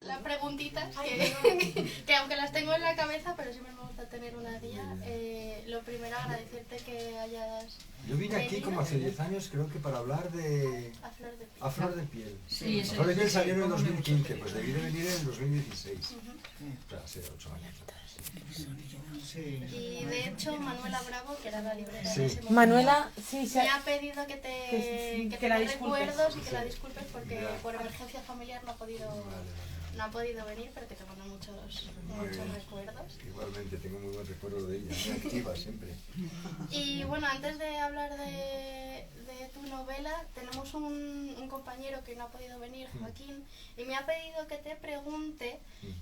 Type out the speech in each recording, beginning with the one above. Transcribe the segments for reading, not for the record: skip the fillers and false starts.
las preguntitas que aunque las tengo en la cabeza, pero siempre me gusta tener una guía. Lo primero, agradecerte que hayas... Yo vine aquí como hace 10 años, creo que para hablar de... A flor de piel. A flor de piel. Sí, A flor de piel salió en el 2015, pues debí de venir en el 2016. O sea, hace 8 años. Y de hecho, Manuela Bravo, que era la librera Sí. de ese momento, Manuela, sí, me ha pedido que te que la dé disculpes. recuerdos y que la disculpes porque Ya. por emergencia familiar no ha podido venir, pero que te mando muchos bien. recuerdos. Igualmente, tengo muy buen recuerdo de ella, muy activa siempre. Y bueno, antes de hablar de tu novela, tenemos un compañero que no ha podido venir, Joaquín, y me ha pedido que te pregunte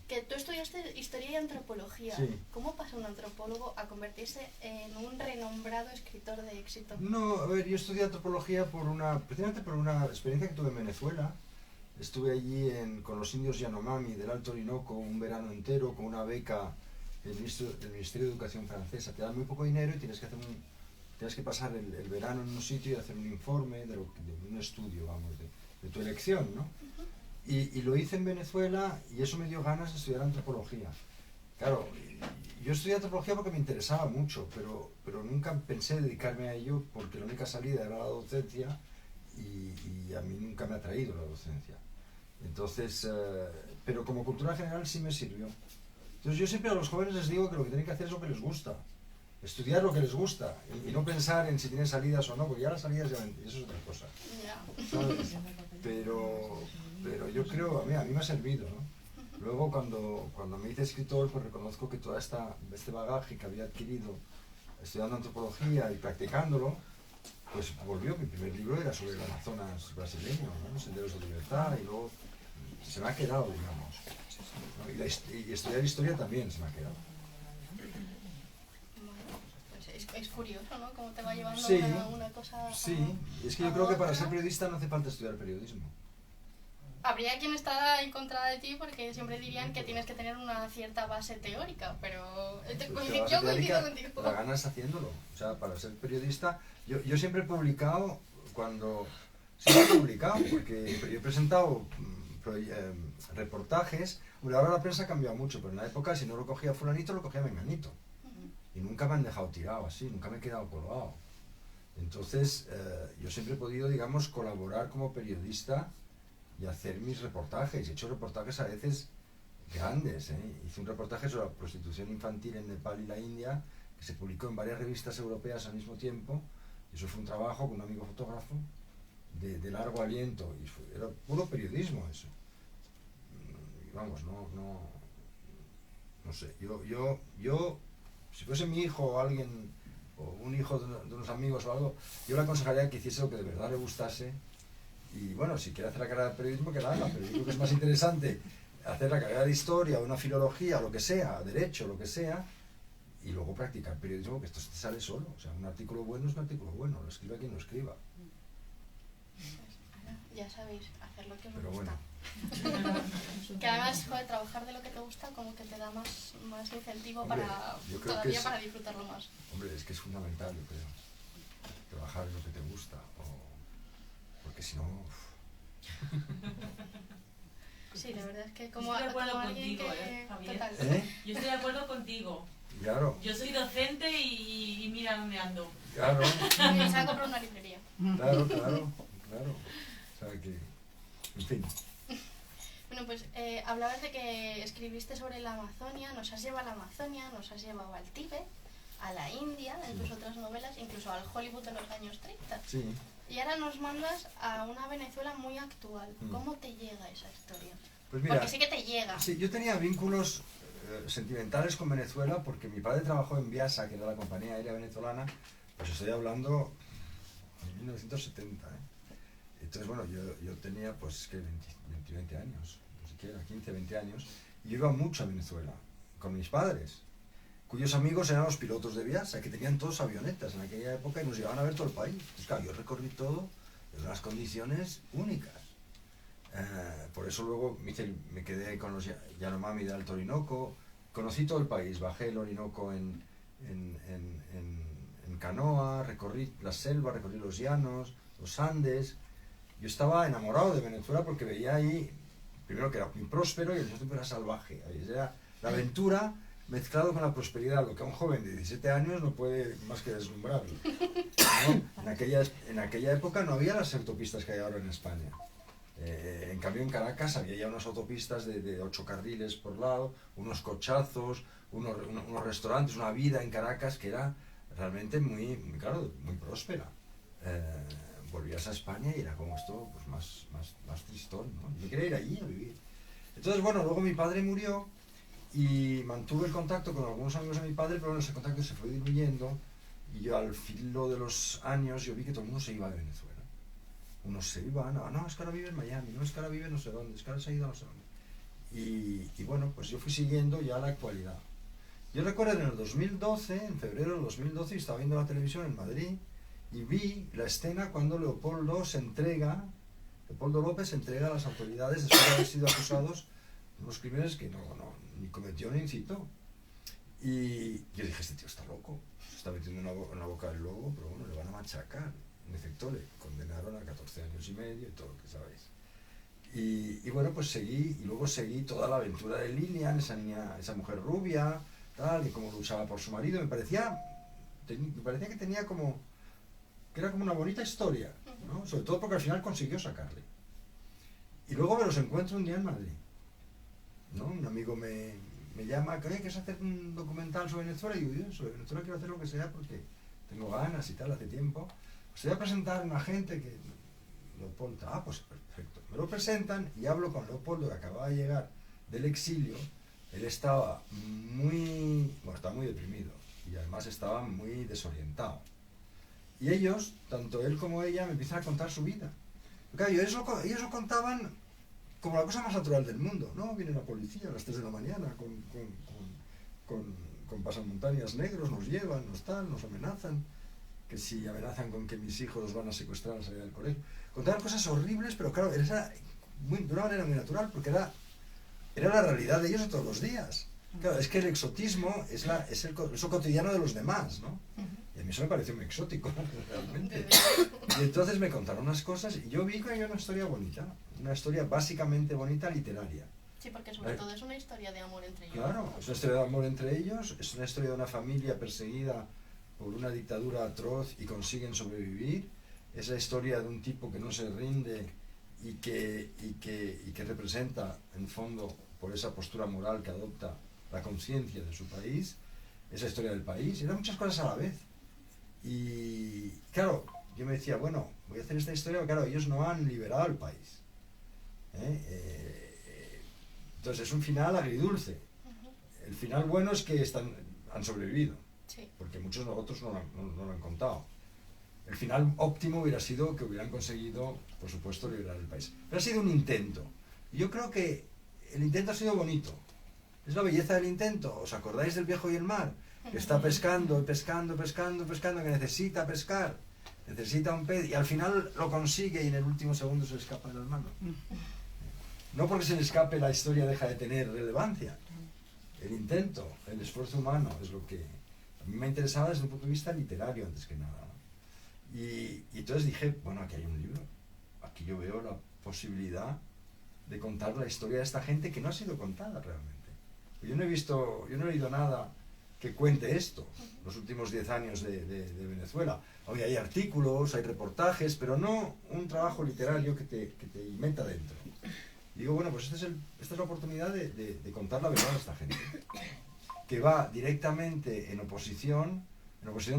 que tú estudiaste Historia y Antropología. Sí. ¿Cómo pasa un antropólogo a convertirse en un renombrado escritor de éxito? No, a ver, yo estudié antropología precisamente por una experiencia que tuve en Venezuela. Estuve allí con los indios Yanomami del Alto Orinoco un verano entero con una beca del Ministerio de Educación francesa. Te dan muy poco dinero y tienes que pasar el verano en un sitio y hacer un informe de un estudio, vamos, de tu elección, ¿no? Y lo hice en Venezuela y eso me dio ganas de estudiar antropología. Claro, yo estudié antropología porque me interesaba mucho, pero nunca pensé dedicarme a ello porque la única salida era la docencia y a mí nunca me ha traído la docencia. Entonces, pero como cultura general sí me sirvió. Entonces yo siempre a los jóvenes les digo que lo que tienen que hacer es lo que les gusta, estudiar lo que les gusta y no pensar en si tienen salidas o no, porque ya las salidas ya eso es otra cosa. ¿Sabes? Pero yo creo, a mí me ha servido, ¿no? Luego cuando me hice escritor, pues reconozco que todo este bagaje que había adquirido estudiando antropología y practicándolo, pues volvió. Mi primer libro era sobre el Amazonas brasileño, ¿no? Senderos de Libertad, y luego se me ha quedado, digamos, ¿no? Y estudiar historia también se me ha quedado. Bueno, pues es curioso, ¿no? Cómo te va llevando Sí, una cosa sí, a, y es que yo a creo que para otra. ser periodista no hace falta estudiar periodismo. Habría quien está en contra de ti porque siempre dirían que tienes que tener una cierta base teórica, pero yo coincido contigo. La ganas haciéndolo. O sea, para ser periodista, yo siempre he publicado porque yo he presentado reportajes. Bueno, ahora la prensa ha cambiado mucho, pero en la época si no lo cogía fulanito, lo cogía menganito. Y nunca me han dejado tirado así, nunca me he quedado colgado. Entonces, yo siempre he podido, digamos, colaborar como periodista y hacer mis reportajes. He hecho reportajes a veces grandes, ¿eh? Hice un reportaje sobre la prostitución infantil en Nepal y la India, que se publicó en varias revistas europeas al mismo tiempo. Y eso fue un trabajo con un amigo fotógrafo de largo aliento. Y era puro periodismo eso. Y vamos, no sé. Yo, si fuese mi hijo o alguien, o un hijo de unos amigos o algo, yo le aconsejaría que hiciese lo que de verdad le gustase. Y bueno, si quiere hacer la carrera de periodismo, que la haga, pero yo creo que es más interesante hacer la carrera de historia, una filología, lo que sea, derecho, lo que sea, y luego practicar periodismo, que esto te sale solo. O sea, un artículo bueno es un artículo bueno, lo escriba quien lo escriba. Ya sabéis, hacer lo que os Pero gusta. bueno. Que además, joder, trabajar de lo que te gusta como que te da más incentivo. Hombre, para yo creo todavía que para disfrutarlo más. Hombre, es que es fundamental, yo creo. Trabajar en lo que te gusta, porque si no... Sí, la verdad es que como, Estoy de acuerdo como alguien contigo, que... Javier. Total. Yo estoy de acuerdo contigo. Claro, Yo soy docente y mira dónde ando. claro, Me se ha comprado una librería. claro. O sea que, en fin. Bueno, pues hablabas de que escribiste sobre la Amazonia, nos has llevado a la Amazonia, nos has llevado al Tíbet, a la India, en tus otras novelas, incluso al Hollywood de los años 30. Sí. Y ahora nos mandas a una Venezuela muy actual. ¿Cómo te llega esa historia? Pues mira, Porque sí que te llega. sí, yo tenía vínculos sentimentales con Venezuela porque mi padre trabajó en Viasa, que era la compañía aérea venezolana, pues estoy hablando en 1970, ¿eh? Entonces, bueno, yo tenía pues que 20 años, ni siquiera 15, 20 años, y yo iba mucho a Venezuela con mis padres, cuyos amigos eran los pilotos de Viasa, que tenían todos avionetas en aquella época y nos llevaban a ver todo el país. Pues claro, yo recorrí todo en unas condiciones únicas. Por eso luego me quedé con los Yanomami del Alto Orinoco, conocí todo el país, bajé el Orinoco en canoa, recorrí la selva, recorrí los llanos, los Andes. Yo estaba enamorado de Venezuela porque veía ahí primero que era muy próspero y al mismo tiempo era salvaje. Era la aventura mezclado con la prosperidad, lo que a un joven de 17 años no puede más que deslumbrarlo, ¿no? En aquella época no había las autopistas que hay ahora en España. En cambio en Caracas había ya unas autopistas de 8 carriles por lado, unos cochazos, unos restaurantes, una vida en Caracas que era realmente muy claro, muy próspera. Volvías a España y era como esto pues más tristón, ¿no? Yo quería ir allí a vivir. Entonces, bueno, luego mi padre murió y mantuve el contacto con algunos amigos de mi padre, pero ese contacto se fue diluyendo y yo al filo de los años yo vi que todo el mundo se iba de Venezuela. Unos se iban, no, es que ahora vive en Miami, no, es que ahora vive no sé dónde, es que ahora se ha ido a no sé dónde. Y bueno, pues yo fui siguiendo ya la actualidad. Yo recuerdo en el 2012, en febrero del 2012, estaba viendo la televisión en Madrid y vi la escena cuando Leopoldo López entrega a las autoridades después de haber sido acusados de unos crímenes que ni cometió ni incitó. Y yo dije, este tío está loco, se está metiendo en la boca del lobo, pero bueno, le van a machacar. En efecto, le condenaron a 14 años y medio y todo lo que sabéis. Y bueno, pues seguí, y luego seguí toda la aventura de Lilian, esa mujer rubia, tal, y cómo luchaba por su marido. Me parecía que tenía que era como una bonita historia, ¿no? Sobre todo porque al final consiguió sacarle. Y luego me los encuentro un día en Madrid, ¿no? Un amigo me llama, que ¿quieres hacer un documental sobre Venezuela? Y yo, sobre Venezuela quiero hacer lo que sea porque tengo ganas y tal, hace tiempo. Pues te voy a presentar a una gente que... Leopoldo, pues perfecto. Me lo presentan y hablo con Leopoldo, que acababa de llegar del exilio. Él estaba muy deprimido y además estaba muy desorientado. Y ellos, tanto él como ella, me empiezan a contar su vida. Claro, ellos lo contaban como la cosa más natural del mundo, ¿no? Viene la policía a las 3 de la mañana con pasamontañas negros, nos llevan, nos amenazan, que si amenazan con que mis hijos los van a secuestrar al salir del colegio. Contaban cosas horribles, pero claro, era de una manera muy natural, porque era la realidad de ellos de todos los días. Claro, es que el exotismo es el cotidiano de los demás, ¿no? Y a mí eso me pareció muy exótico, realmente. Y entonces me contaron unas cosas y yo vi que había una historia bonita, una historia básicamente bonita literaria. Sí, porque sobre todo es una historia de amor entre ellos. Claro, es una historia de amor entre ellos, es una historia de una familia perseguida por una dictadura atroz y consiguen sobrevivir. Es la historia de un tipo que no se rinde y que representa, en fondo, por esa postura moral que adopta, la conciencia de su país. Es la historia del país, y eran muchas cosas a la vez. Y claro, yo me decía, bueno, voy a hacer esta historia, pero claro, ellos no han liberado el país. Entonces es un final agridulce. El final bueno es que han sobrevivido, sí, porque muchos de nosotros no lo han contado. El final óptimo hubiera sido que hubieran conseguido, por supuesto, liberar el país. Pero ha sido un intento. Y yo creo que el intento ha sido bonito. Es la belleza del intento. ¿Os acordáis del viejo y el mar? Que está pescando, que necesita pescar, necesita un pez, y al final lo consigue y en el último segundo se le escapa de las manos. No porque se le escape la historia deja de tener relevancia. El intento, el esfuerzo humano es lo que a mí me interesaba desde un punto de vista literario antes que nada. Y entonces dije, bueno, aquí hay un libro, aquí yo veo la posibilidad de contar la historia de esta gente que no ha sido contada realmente. Yo no he leído nada que cuente esto, los últimos 10 años de Venezuela. Hoy hay artículos, hay reportajes, pero no un trabajo literario que te meta dentro. Y digo, bueno, pues esta es la oportunidad de contar la verdad de esta gente, que va directamente en oposición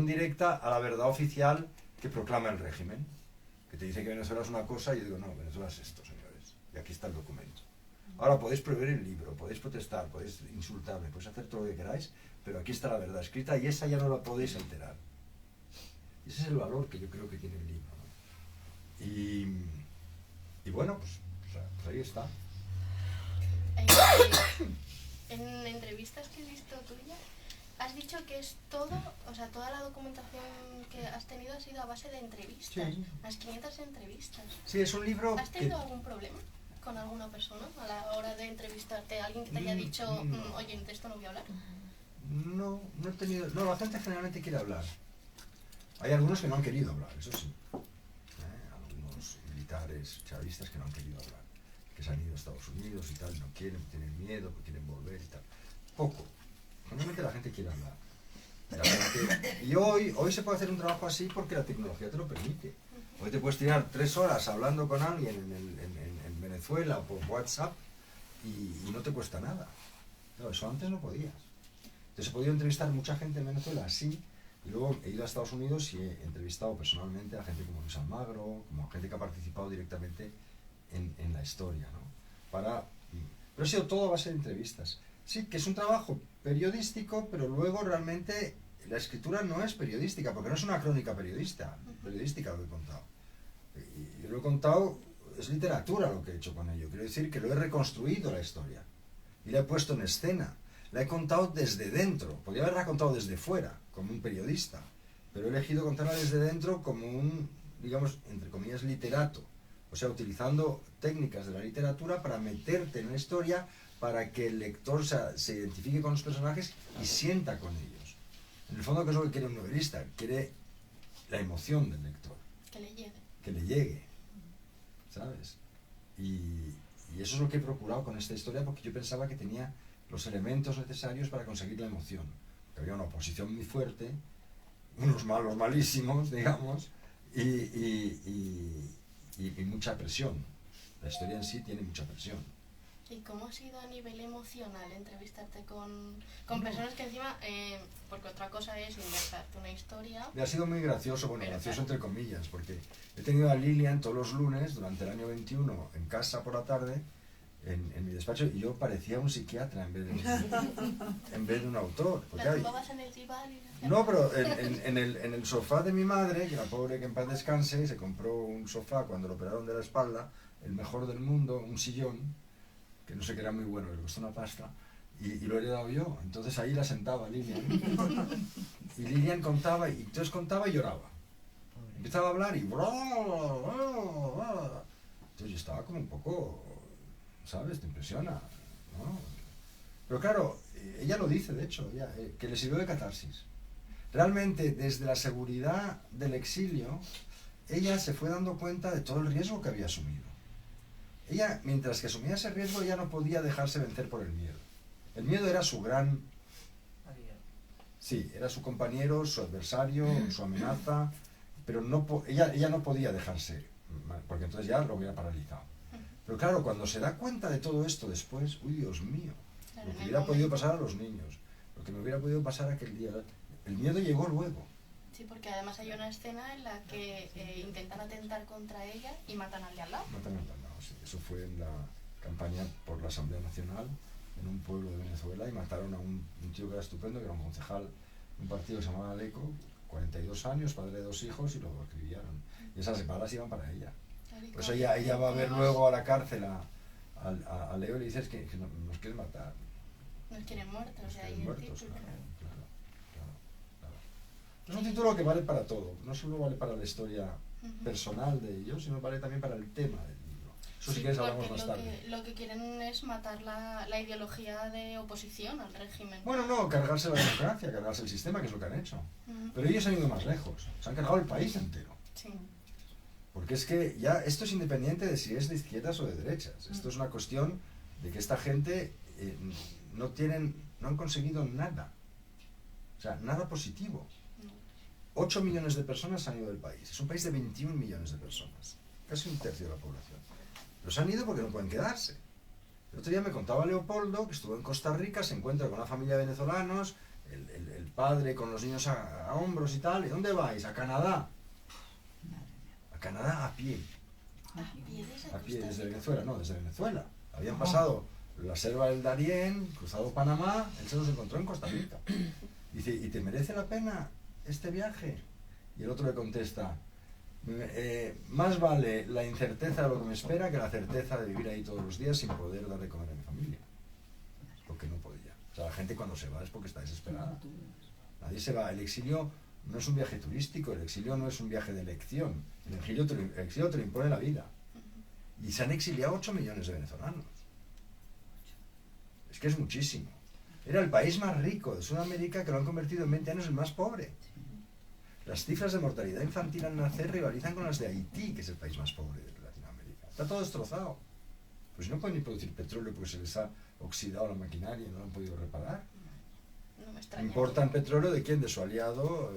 directa a la verdad oficial que proclama el régimen, que te dice que Venezuela es una cosa, y yo digo, no, Venezuela es esto, señores, y aquí está el documento. Ahora podéis prohibir el libro, podéis protestar, podéis insultarme, podéis hacer todo lo que queráis, pero aquí está la verdad escrita y esa ya no la podéis alterar. Y ese es el valor que yo creo que tiene el libro, ¿no? Y bueno, pues ahí está. En entrevistas que he visto tuyas, has dicho que es todo, o sea, toda la documentación que has tenido ha sido a base de entrevistas. Sí. Las 500 entrevistas. Sí, es un libro. ¿Has tenido algún problema con alguna persona a la hora de entrevistarte? ¿Alguien que te haya dicho, oye, de esto no voy a hablar? No he tenido. No, la gente generalmente quiere hablar. Hay algunos que no han querido hablar, eso sí. Algunos militares chavistas que no han querido hablar. que se han ido a Estados Unidos y tal, no quieren, tienen miedo, quieren volver y tal. Poco. Normalmente la gente quiere hablar. Y hoy se puede hacer un trabajo así porque la tecnología te lo permite. Hoy te puedes tirar 3 horas hablando con alguien en Venezuela por WhatsApp y no te cuesta nada. No, eso antes no podías. Entonces he podido entrevistar mucha gente en Venezuela así, y luego he ido a Estados Unidos y he entrevistado personalmente a gente como Luis Almagro, como a gente que ha participado directamente en la historia, ¿no? Pero ha sido todo a base de entrevistas. Sí, que es un trabajo periodístico, pero luego realmente la escritura no es periodística, porque no es una crónica periodística lo que he contado. Y yo lo he contado, es literatura lo que he hecho con ello. Quiero decir que lo he reconstruido la historia y la he puesto en escena. La he contado desde dentro. Podría haberla contado desde fuera, como un periodista, pero he elegido contarla desde dentro como un, digamos, entre comillas, literato. O sea, utilizando técnicas de la literatura para meterte en la historia, para que el lector se identifique con los personajes y sienta con ellos. En el fondo, ¿qué es lo que quiere un novelista? Quiere la emoción del lector. Que le llegue. Que le llegue, ¿sabes? Y eso es lo que he procurado con esta historia, porque yo pensaba que tenía los elementos necesarios para conseguir la emoción. Que había una oposición muy fuerte, unos malos malísimos, digamos, y mucha presión. La historia en sí tiene mucha presión. ¿Y cómo ha sido a nivel emocional entrevistarte con personas que encima, porque otra cosa es inventarte una historia? Me ha sido muy gracioso, bueno, pero gracioso claro, entre comillas, porque he tenido a Lilian todos los lunes durante el año 21 en casa por la tarde, en mi despacho, y yo parecía un psiquiatra en vez de un autor. ¿La tumbabas en el diván? No, pero en el sofá de mi madre, que la pobre que en paz descanse, se compró un sofá cuando lo operaron de la espalda, el mejor del mundo, un sillón, que no sé que era muy bueno, le costó una pasta, y lo he heredado yo. Entonces ahí la sentaba Lilian. Y Lilian contaba, y entonces contaba y lloraba. Empezaba a hablar y... Entonces yo estaba como un poco... ¿Sabes? Te impresiona, ¿no? Pero claro, ella lo dice, de hecho, que le sirvió de catarsis. Realmente, desde la seguridad del exilio, ella se fue dando cuenta de todo el riesgo que había asumido. Ella, mientras que asumía ese riesgo, ya no podía dejarse vencer por el miedo. El miedo era su gran... Sí, era su compañero, su adversario, su amenaza, pero ella no podía dejarse, porque entonces ya lo hubiera paralizado. Pero claro, cuando se da cuenta de todo esto después, uy, Dios mío, Claro, lo que hubiera podido pasar a los niños, lo que me hubiera podido pasar aquel día, el miedo llegó luego. Sí, porque además hay una escena en la que intentan atentar contra ella y matan al de al lado. Matan al lado, sí. Eso fue en la campaña por la Asamblea Nacional, en un pueblo de Venezuela, y mataron a un tío que era estupendo, que era un concejal de un partido que se llamaba Aleco, 42 años, padre de 2 hijos, y lo acribillaron. Y esas balas iban para ella. Pues ella va a ver luego a la cárcel a Leo y le dices que nos quieren matar. Nos quieren muertos, Nos o sea, ahí quieren el muertos, título. claro. Es un título que vale para todo, no solo vale para la historia personal de ellos, sino vale también para el tema del libro. Eso si quieres hablamos más tarde. Lo que quieren es matar la ideología de oposición al régimen. Bueno, no, cargarse la democracia, cargarse el sistema, que es lo que han hecho. Pero ellos han ido más lejos, se han cargado el país entero. Sí. Porque es que ya esto es independiente de si es de izquierdas o de derechas. Esto es una cuestión de que esta gente no han conseguido nada. O sea, nada positivo. 8 millones de personas han ido del país. Es un país de 21 millones de personas. Casi un tercio de la población. Pero se han ido porque no pueden quedarse. El otro día me contaba Leopoldo que estuvo en Costa Rica, se encuentra con una familia de venezolanos, el padre con los niños a hombros y tal. ¿Y dónde vais? A Canadá. A Canadá a pie. A pie desde Venezuela, no, desde Venezuela. Habían pasado la selva del Darién, cruzado Panamá, él se los encontró en Costa Rica. Dice, ¿y te merece la pena este viaje? Y el otro le contesta, más vale la incerteza de lo que me espera que la certeza de vivir ahí todos los días sin poder dar de comer a mi familia. Porque no podía. O sea, la gente cuando se va es porque está desesperada. Nadie se va. El exilio no es un viaje turístico, el exilio no es un viaje de elección. El exilio te lo impone la vida. Y se han exiliado 8 millones de venezolanos. Es que es muchísimo. Era el país más rico de Sudamérica, que lo han convertido en 20 años el más pobre. Las cifras de mortalidad infantil al nacer rivalizan con las de Haití, que es el país más pobre de Latinoamérica. Está todo destrozado. Pues no pueden ni producir petróleo porque se les ha oxidado la maquinaria y no lo han podido reparar. No me extraña. Importan petróleo de quién, de su aliado,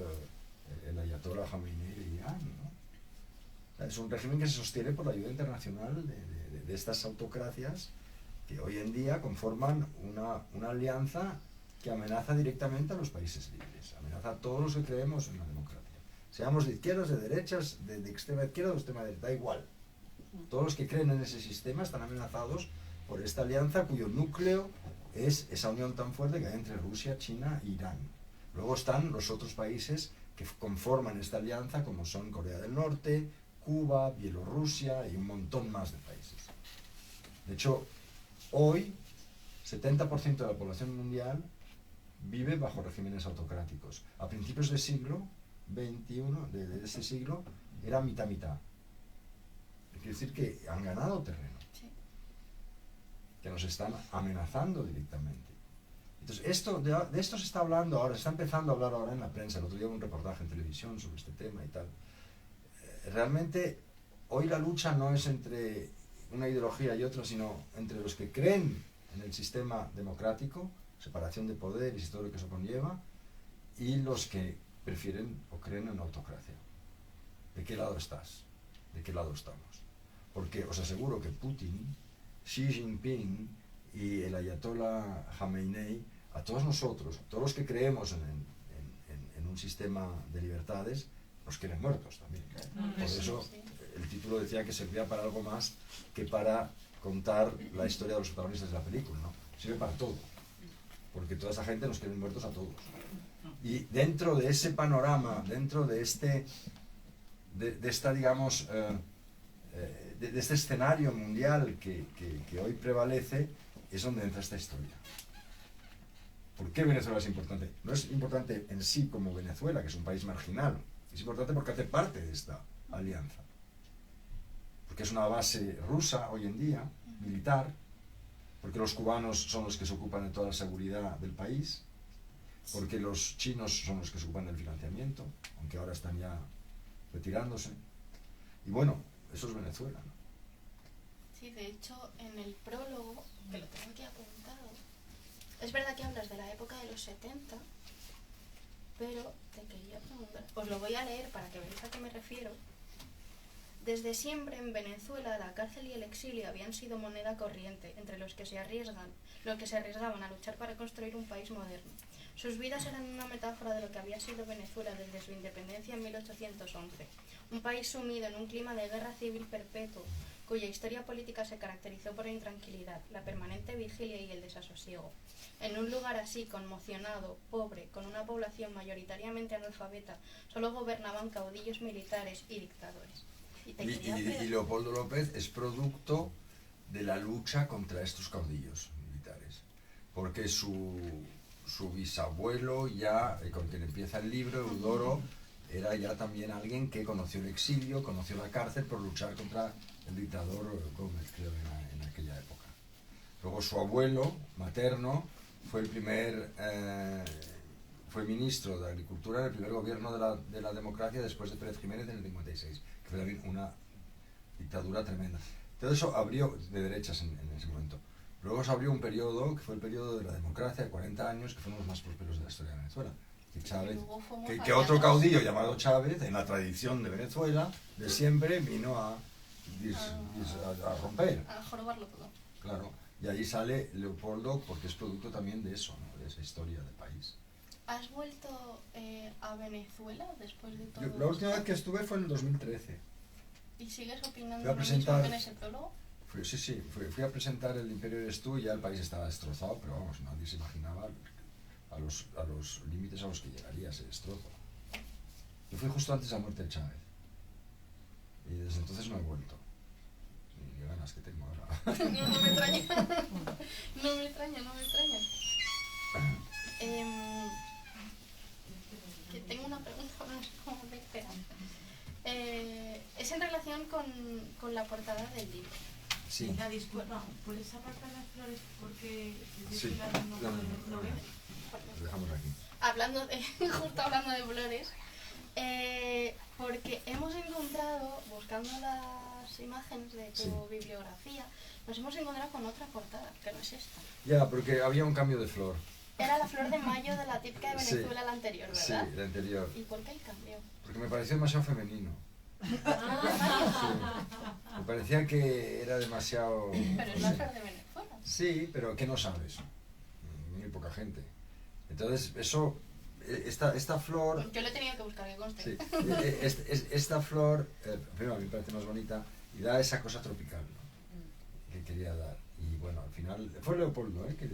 el ayatollah Jamenei de Irán, ¿no? Es un régimen que se sostiene por la ayuda internacional de estas autocracias que hoy en día conforman una alianza que amenaza directamente a los países libres, amenaza a todos los que creemos en la democracia. Seamos de izquierdas, de derechas, de extrema izquierda o de extrema derecha, da igual. Todos los que creen en ese sistema están amenazados por esta alianza cuyo núcleo es esa unión tan fuerte que hay entre Rusia, China e Irán. Luego están los otros países que conforman esta alianza, como son Corea del Norte, Cuba, Bielorrusia y un montón más de países. De hecho, hoy 70% de la población mundial vive bajo regímenes autocráticos. A principios del siglo XXI, de ese siglo, era mitad-mitad. Quiere decir que han ganado terreno, Sí. que nos están amenazando directamente. Entonces, de esto se está hablando ahora, se está empezando a hablar ahora en la prensa. El otro día hubo un reportaje en televisión sobre este tema y tal. Realmente, hoy la lucha no es entre una ideología y otra, sino entre los que creen en el sistema democrático, separación de poderes y todo lo que eso conlleva, y los que prefieren o creen en la autocracia. ¿De qué lado estás? ¿De qué lado estamos? Porque os aseguro que Putin, Xi Jinping y el ayatollah Jamenei, a todos nosotros, todos los que creemos en un sistema de libertades, nos quieren muertos también. Por eso el título decía que servía para algo más que para contar la historia de los protagonistas de la película, ¿no? Sirve para todo, porque toda esa gente nos quiere muertos a todos. Y dentro de ese panorama, dentro de esta, digamos, de este escenario mundial que hoy prevalece, es donde entra esta historia. ¿Por qué Venezuela es importante? No es importante en sí como Venezuela, que es un país marginal, es importante porque hace parte de esta alianza. Porque es una base rusa hoy en día, militar, porque los cubanos son los que se ocupan de toda la seguridad del país, porque los chinos son los que se ocupan del financiamiento, aunque ahora están ya retirándose. Y bueno, eso es Venezuela, ¿no? Sí, de hecho, en el prólogo, que lo tengo aquí apuntado, es verdad que hablas de la época de los 70, pero te quería preguntar, os lo voy a leer para que veáis a qué me refiero. Desde siempre en Venezuela la cárcel y el exilio habían sido moneda corriente entre los que se arriesgaban a luchar para construir un país moderno. Sus vidas eran una metáfora de lo que había sido Venezuela desde su independencia en 1811, un país sumido en un clima de guerra civil perpetuo, cuya historia política se caracterizó por la intranquilidad, la permanente vigilia y el desasosiego. En un lugar así, conmocionado, pobre, con una población mayoritariamente analfabeta, solo gobernaban caudillos militares y dictadores. Y Leopoldo López es producto de la lucha contra estos caudillos militares, porque su bisabuelo, ya con quien empieza el libro, Eudoro, era ya también alguien que conoció el exilio, conoció la cárcel por luchar contra el dictador Gómez, creo, en aquella época. Luego su abuelo materno fue fue ministro de Agricultura en el primer gobierno de la democracia después de Pérez Jiménez en el 56, que fue también una dictadura tremenda. Todo eso abrió de derechas en ese momento. Luego se abrió un periodo, que fue el periodo de la democracia, de 40 años, que fueron los más prósperos de la historia de Venezuela. Que Chávez, que otro caudillo llamado Chávez, en la tradición de Venezuela, de siempre, vino a romper. A jorobarlo todo. Claro, y ahí sale Leopoldo porque es producto también de eso, ¿no? De esa historia del país. ¿Has vuelto a Venezuela después de todo La última esto? vez que estuve fue en el 2013. ¿Y sigues opinando Fui a lo mismo presentar- que en ese prólogo? Fui a presentar El Imperio eres tú y ya el país estaba destrozado, pero vamos, nadie se imaginaba a los límites a los que llegaría ese destrozo. Yo fui justo antes de la muerte de Chávez y desde entonces no he vuelto. Ni ganas que tengo ahora. No me extraña. No me extraña. Que tengo una pregunta más como de espera. Es en relación con la portada del libro. Sí. La disculpa, ¿puedes apartar las flores? Porque Sí. no veo. Lo dejamos aquí. Justo hablando de flores, porque hemos encontrado, buscando las imágenes de tu bibliografía, nos hemos encontrado con otra portada, que no es esta. Ya, porque había un cambio de flor. Era la flor de mayo de la típica de Sí. Venezuela, la anterior, Sí, ¿verdad? la anterior. ¿Y por qué el cambio? Porque me pareció demasiado femenino. Ah, Sí. Me parecía que era demasiado... pero es no la sé. flor de Venezuela. Sí, pero ¿qué no sabes? Muy poca gente. Entonces, eso... Esta flor... Yo le he tenido que buscar, que conste. Sí, esta flor, primero a mí me parece más bonita y da esa cosa tropical, ¿no? Que quería dar. Y bueno, al final fue Leopoldo que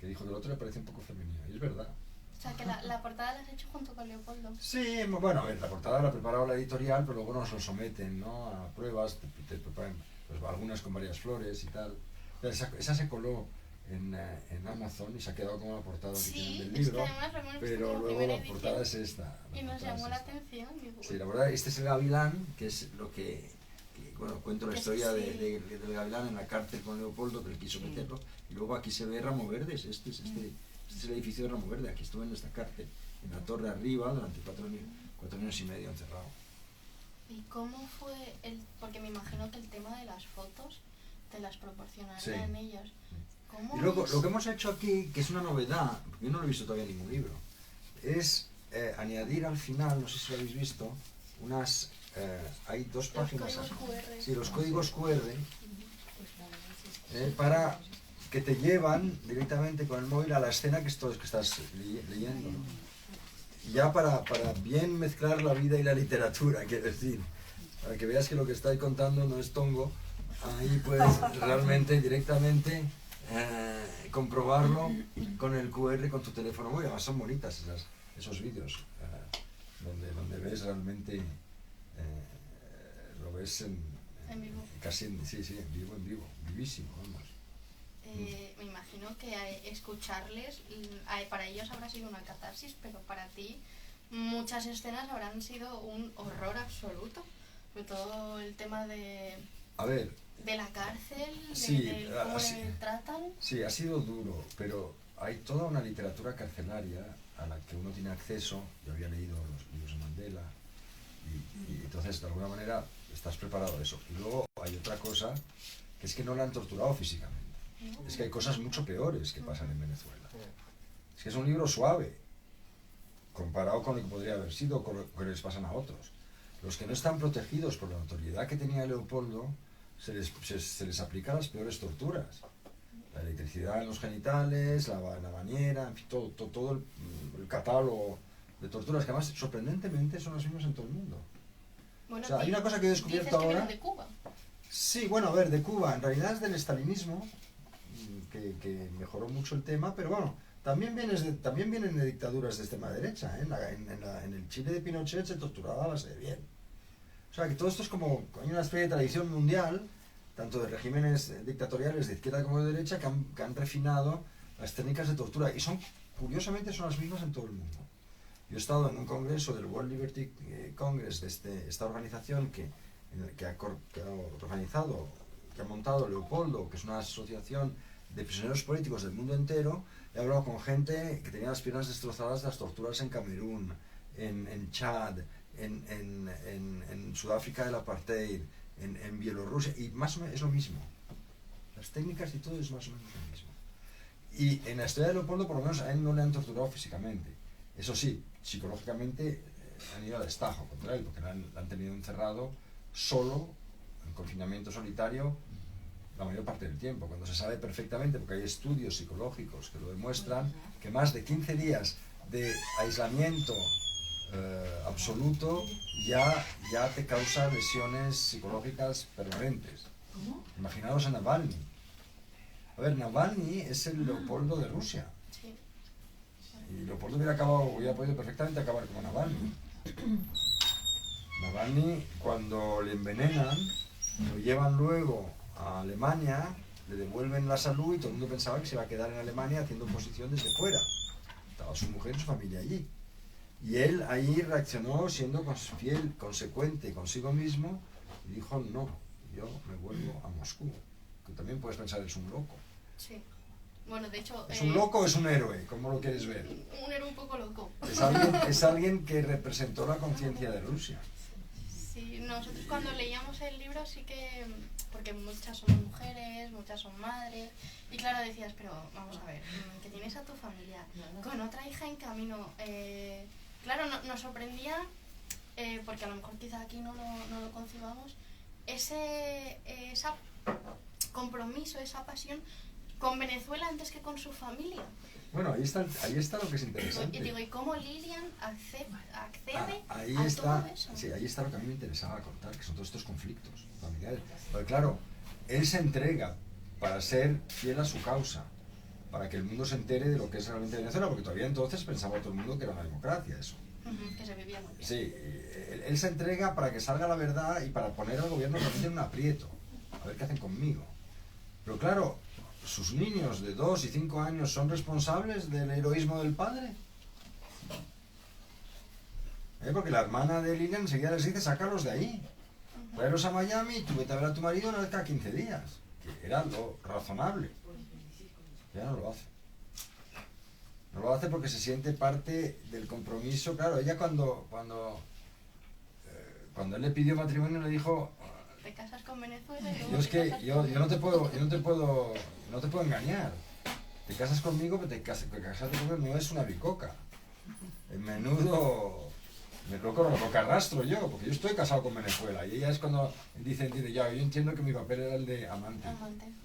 dijo que el otro le parecía un poco femenino, y es verdad. O sea, que la portada la has hecho junto con Leopoldo. Sí, bueno, a ver, la portada la ha preparado la editorial, pero luego nos lo someten, ¿no? A pruebas, te preparan pues, algunas con varias flores y tal. Esa se coló en Amazon y se ha quedado como la portada Sí, original del es que libro, además lo hemos visto pero como luego primera la edición portada es esta. y nos portada llamó es la esta. atención. Digo, Sí, la verdad, este es el gavilán, que es lo bueno, cuento la Que historia sí. del gavilán en la cárcel con Leopoldo, que él quiso meterlo, y luego aquí se ve Ramo Verdes, este es el edificio de Ramo Verde, aquí estuve en esta cárcel, en la torre arriba, durante 4 años y medio encerrado. ¿Y cómo fue porque me imagino que el tema de las fotos te las proporcionarían Sí. ellos. ¿Cómo Y luego, es? lo que hemos hecho aquí, que es una novedad, porque yo no lo he visto todavía en ningún libro, es añadir al final, no sé si lo habéis visto, hay 2 páginas. Los códigos QR. Sí, los códigos QR, para que te llevan directamente con el móvil a la escena que estás leyendo, ¿no? Ya para bien mezclar la vida y la literatura, quiero decir, para que veas que lo que estoy contando no es tongo, ahí puedes realmente directamente comprobarlo con el QR con tu teléfono móvil. Además son bonitas esos vídeos, donde ves realmente, lo ves En vivo. casi en vivo, vivísimo, vamos. Me imagino que escucharles, para ellos habrá sido una catarsis, pero para ti muchas escenas habrán sido un horror absoluto. Sobre todo el tema de la cárcel, Sí, de cómo le tratan. Sí, ha sido duro, pero hay toda una literatura carcelaria a la que uno tiene acceso. Yo había leído los libros de Mandela y entonces de alguna manera estás preparado a eso. Y luego hay otra cosa, que es que no la han torturado físicamente. Es que hay cosas mucho peores que pasan en Venezuela. Es que es un libro suave, comparado con lo que podría haber sido, con lo que les pasan a otros. Los que no están protegidos por la autoridad que tenía Leopoldo, se les aplican las peores torturas. La electricidad en los genitales, la bañera, en fin, todo el catálogo de torturas, que además sorprendentemente son las mismas en todo el mundo. Bueno, O sea, hay una cosa que he descubierto dices que ahora... vienen de Cuba. Sí, bueno, a ver, de Cuba, en realidad es del estalinismo, que mejoró mucho el tema, pero bueno, también vienen de dictaduras de extrema derecha, ¿eh? En el Chile de Pinochet se torturaba a base de bien. O sea, que todo esto es como, hay una especie de tradición mundial, tanto de regímenes dictatoriales de izquierda como de derecha, que han refinado las técnicas de tortura, y curiosamente son las mismas en todo el mundo. Yo he estado en un congreso del World Liberty Congress, de esta organización que ha organizado, que ha montado Leopoldo, que es una asociación de prisioneros políticos del mundo entero. He hablado con gente que tenía las piernas destrozadas de las torturas en Camerún, en Chad, en Sudáfrica del apartheid, en Bielorrusia, y más o menos es lo mismo. Las técnicas y todo es más o menos lo mismo. Y en la historia de Leopoldo, por lo menos, a él no le han torturado físicamente. Eso sí, psicológicamente han ido a destajo contra él, porque lo han tenido encerrado solo, en confinamiento solitario, la mayor parte del tiempo, cuando se sabe perfectamente, porque hay estudios psicológicos que lo demuestran, que más de 15 días de aislamiento absoluto ya te causa lesiones psicológicas permanentes. Imaginaos a Navalny. A ver, Navalny es el Leopoldo de Rusia. Sí. Y Leopoldo hubiera podido perfectamente acabar como Navalny. Navalny, cuando le envenenan, lo llevan luego a Alemania, le devuelven la salud y todo el mundo pensaba que se iba a quedar en Alemania haciendo oposición desde fuera. Estaba su mujer y su familia allí. Y él ahí reaccionó siendo fiel, consecuente consigo mismo, y dijo, no, yo me vuelvo a Moscú. Que también puedes pensar, es un loco. Sí. Bueno, de hecho... ¿Es un loco o es un héroe? ¿Cómo lo quieres ver? Un héroe un poco loco. Es alguien que representó la conciencia de Rusia. Sí, nosotros cuando leíamos el libro sí que porque muchas son mujeres, muchas son madres, y claro, decías, pero vamos a ver, que tienes a tu familia con otra hija en camino, claro, nos sorprendía, porque a lo mejor quizá aquí no lo concibamos, ese compromiso, esa pasión con Venezuela antes que con su familia. Bueno, ahí está lo que es interesante. Y digo, ¿y cómo Lilian accede ahí a está, todo eso? sí, ahí está lo que a mí me interesaba contar, que son todos estos conflictos familiares. Pero claro, él se entrega para ser fiel a su causa, para que el mundo se entere de lo que es realmente Venezuela, porque todavía entonces pensaba todo el mundo que era una democracia eso. Que se vivía muy bien. Sí, él se entrega para que salga la verdad y para poner al gobierno realmente en un aprieto, a ver qué hacen conmigo. Pero claro, ¿sus niños de 2 y 5 años son responsables del heroísmo del padre? Porque la hermana de Lilian enseguida les dice, sácalos de ahí, tráelos a Miami y tú vete a ver a tu marido una vez cada 15 días, que era lo razonable. Ya no lo hace. No lo hace porque se siente parte del compromiso. Claro, ella cuando él le pidió matrimonio le dijo, te casas con Venezuela y luego yo es te que casas yo no te puedo engañar. Te casas conmigo, pero casarte conmigo es una bicoca. El menudo me lo arrastro yo, porque yo estoy casado con Venezuela. Y ella es cuando entiende, ya, yo entiendo que mi papel era el de amante,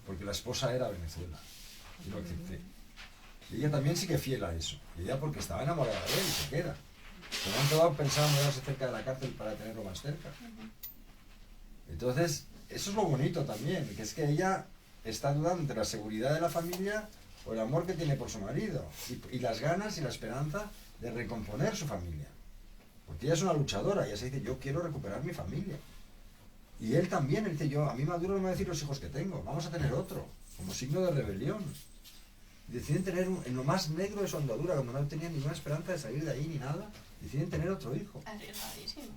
porque la esposa era Venezuela. Y lo acepté. Y ella también sigue fiel a eso. Y ella porque estaba enamorada de él y se queda. Se han quedado pensando en quedarse cerca de la cárcel para tenerlo más cerca. Entonces, eso es lo bonito también, que es que ella está dudando entre la seguridad de la familia o el amor que tiene por su marido y las ganas y la esperanza de recomponer su familia. Porque ella es una luchadora, ella se dice, yo quiero recuperar mi familia. Y él también, él dice, a mí Maduro no me va a decir los hijos que tengo, vamos a tener otro, como signo de rebelión. Y deciden tener, en lo más negro de su andadura, cuando no tenían ninguna esperanza de salir de ahí ni nada, deciden tener otro hijo. Arriesgadísimo.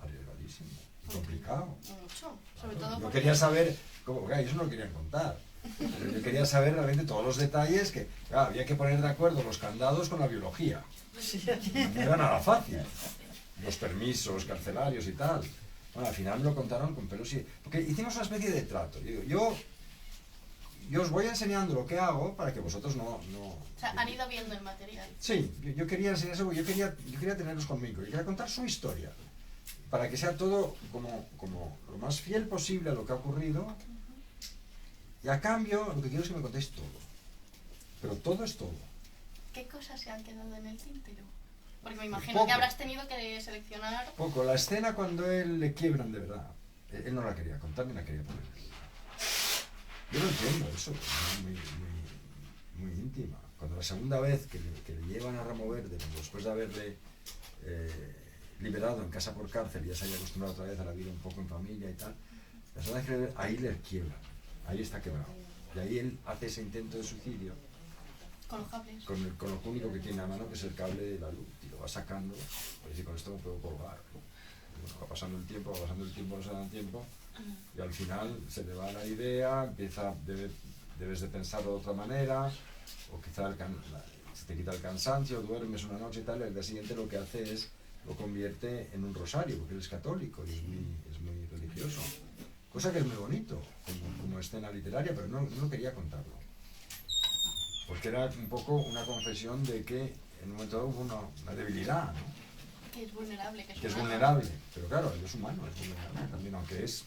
Arriesgadísimo. Complicado. Mucho. Sobre todo yo quería saber, eso no lo querían contar. Pero yo quería saber realmente todos los detalles, que había que poner de acuerdo los candados con la biología. No era nada fácil. Los permisos carcelarios y tal. Bueno, al final me lo contaron con pelos y... Porque hicimos una especie de trato. Yo os voy enseñando lo que hago para que vosotros no... O sea, han ido viendo el material. Sí, yo quería enseñar eso, yo quería tenerlos conmigo. Yo quería contar su historia. Para que sea todo como lo más fiel posible a lo que ha ocurrido. Y a cambio, lo que quiero es que me contéis todo. Pero todo es todo. ¿Qué cosas se han quedado en el tintero? Porque me imagino que habrás tenido que seleccionar... Poco. La escena cuando él le quiebran de verdad. Él no la quería contar ni la quería poner. Yo no entiendo eso. Es muy íntima. Cuando la segunda vez que le llevan a Ramo Verde, después de haberle liberado en casa por cárcel, ya se había acostumbrado otra vez a la vida un poco en familia y tal, la segunda vez ahí le quiebran. Ahí está quebrado. Y ahí él hace ese intento de suicidio. Con los cables. Con lo único que tiene a mano, que es el cable de la luz. Y lo va sacando. Pues decir, con esto me puedo colgar. Y bueno, va pasando el tiempo, no se da tiempo. Y al final se le va la idea, debes de pensarlo de otra manera. O quizá se te quita el cansancio, duermes una noche y tal. Y al día siguiente lo que hace es, lo convierte en un rosario, porque él es católico y es muy religioso. Cosa que es muy bonito, como escena literaria, pero no quería contarlo. Porque era un poco una confesión de que en un momento dado hubo una debilidad, ¿no? Que es vulnerable, que es vulnerable. Pero claro, él es humano, es vulnerable también, aunque es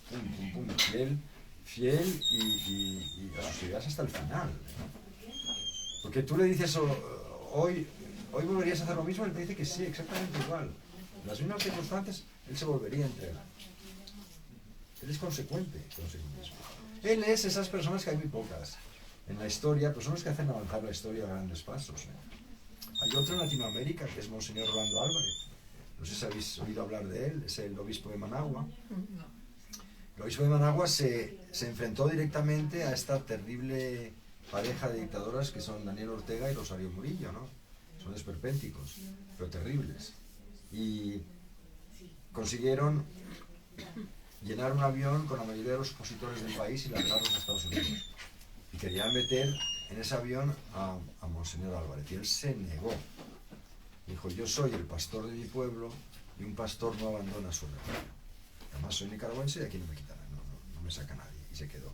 fiel y a sus ideas hasta el final, ¿no? Porque tú le dices, hoy volverías a hacer lo mismo, él te dice que sí, exactamente igual. En las mismas circunstancias, él se volvería a entregar. Él es consecuente consigo mismo. Él es esas personas que hay muy pocas en la historia, pero son los que hacen avanzar la historia a grandes pasos, ¿eh? Hay otro en Latinoamérica, que es Monseñor Rolando Álvarez. No sé si habéis oído hablar de él, es el obispo de Managua. El obispo de Managua se enfrentó directamente a esta terrible pareja de dictadoras que son Daniel Ortega y Rosario Murillo, ¿no? Son esperpénticos, pero terribles. Y consiguieron llenar un avión con la mayoría de los opositores del país y largarlos a Estados Unidos. Y querían meter en ese avión a Monseñor Álvarez. Y él se negó. Dijo, yo soy el pastor de mi pueblo y un pastor no abandona su rebaño. Además soy nicaragüense y aquí no me quitan, no me saca nadie. y se quedó.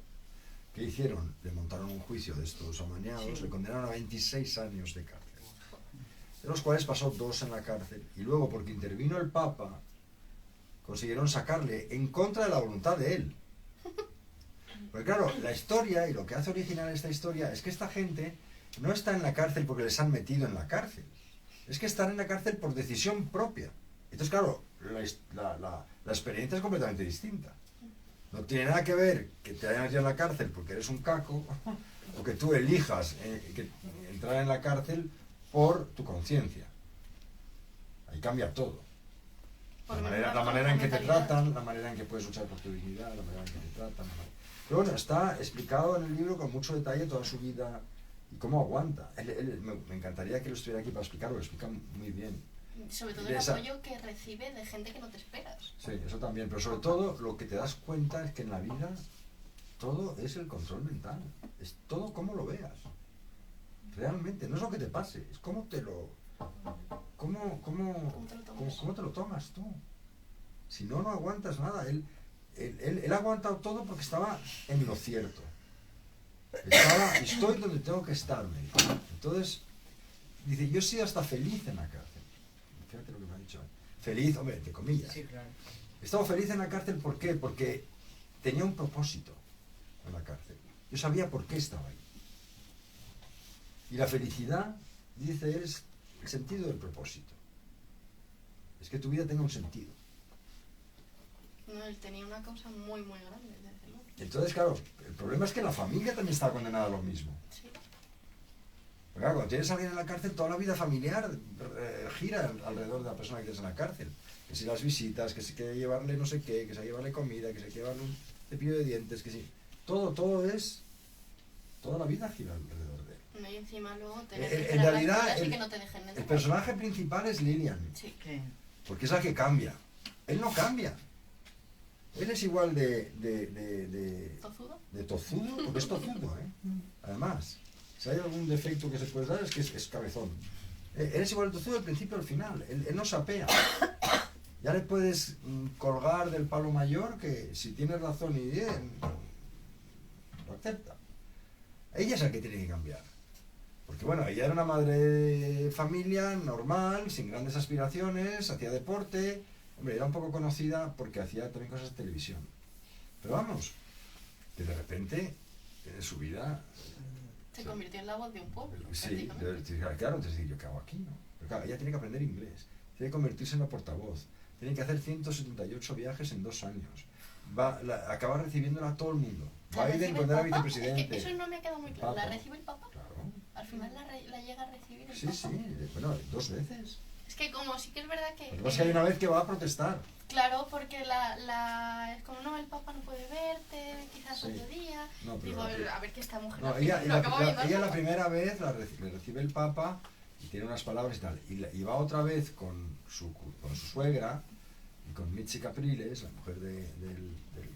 ¿Qué hicieron? Le montaron un juicio de estos amañados, le condenaron a 26 años de cárcel, de los cuales pasó 2 en la cárcel, y luego, porque intervino el Papa, consiguieron sacarle en contra de la voluntad de él. Porque claro, la historia, y lo que hace original esta historia, es que esta gente no está en la cárcel porque les han metido en la cárcel, es que están en la cárcel por decisión propia. Entonces claro, la experiencia es completamente distinta. No tiene nada que ver que te hayan metido en la cárcel porque eres un caco, o que tú elijas entrar en la cárcel por tu conciencia. Ahí cambia todo. La manera en que te tratan, la manera en que puedes luchar por tu dignidad, la manera en que te tratan. Pero bueno, está explicado en el libro con mucho detalle toda su vida y cómo aguanta. Me encantaría que lo estuviera aquí para explicarlo, lo explica muy bien. Sobre todo el apoyo que recibe de gente que no te esperas. Sí, eso también, pero sobre todo lo que te das cuenta es que en la vida todo es el control mental, es todo como lo veas. Realmente, no es lo que te pase, es cómo te lo... ¿Cómo te lo tomas tú? Si no, no aguantas nada. Él ha aguantado todo porque estaba en lo cierto. Estoy donde tengo que estar, me dijo. Entonces, dice, yo he sido hasta feliz en la cárcel. Fíjate lo que me ha dicho. Feliz, hombre, entre comillas. Sí, claro. He estado feliz en la cárcel, ¿por qué? Porque tenía un propósito en la cárcel. Yo sabía por qué estaba ahí. Y la felicidad, dice él, es el sentido del propósito. Es que tu vida tenga un sentido. No, él tenía una causa muy, muy grande, desde luego. Entonces, claro, el problema es que la familia también está condenada a lo mismo. Sí. Porque claro, cuando tienes a alguien en la cárcel, toda la vida familiar gira alrededor de la persona que tienes en la cárcel. Que si las visitas, que si hay que llevarle no sé qué, que si hay que llevarle comida, que si hay que llevarle un cepillo de dientes, que si... Todo es... Toda la vida gira alrededor de él. No, y encima luego tener que En esperar realidad, las cosas y que no te dejen el entrar. personaje principal es Lilian, Sí. Sí. porque es la que cambia. Él no cambia. Él es igual de ¿Tozudo? tozudo, porque es tozudo, ¿eh? Además, si hay algún defecto que se puede dar es que es cabezón. Él es igual de tozudo del principio al final. Él no sapea. Ya le puedes colgar del palo mayor que si tiene razón y bien, lo acepta. Ella es la que tiene que cambiar. Porque bueno, ella era una madre de familia normal, sin grandes aspiraciones, hacía deporte. Hombre, era un poco conocida porque hacía también cosas de televisión. Pero vamos, que de repente, en su vida... Se convirtió en la voz de un pueblo. Sí, prácticamente. claro, entonces yo, ¿qué hago aquí? ¿No? Pero claro, ella tiene que aprender inglés, tiene que convertirse en la portavoz, tiene que hacer 178 viajes en 2 años. Acaba recibiéndola a todo el mundo. ¿La Biden recibe cuando el era Papa? vicepresidente. Es que eso no me ha quedado muy claro. Papa. ¿La recibe el Papa? Claro. Al final la llega a recibir el Sí, Papa. sí, bueno, 2 veces. Es que como sí que es verdad que... Lo que pasa es que hay una vez que va a protestar. Claro, porque es como, no, el Papa no puede verte, quizás Sí. otro día. No, pero Digo, la- a ver que esta mujer No, al ella, final lo acaba viendo ella al la Papa. primera vez le recibe el Papa y tiene unas palabras y tal. Y va otra vez con su suegra y con Mitzi Capriles, la mujer del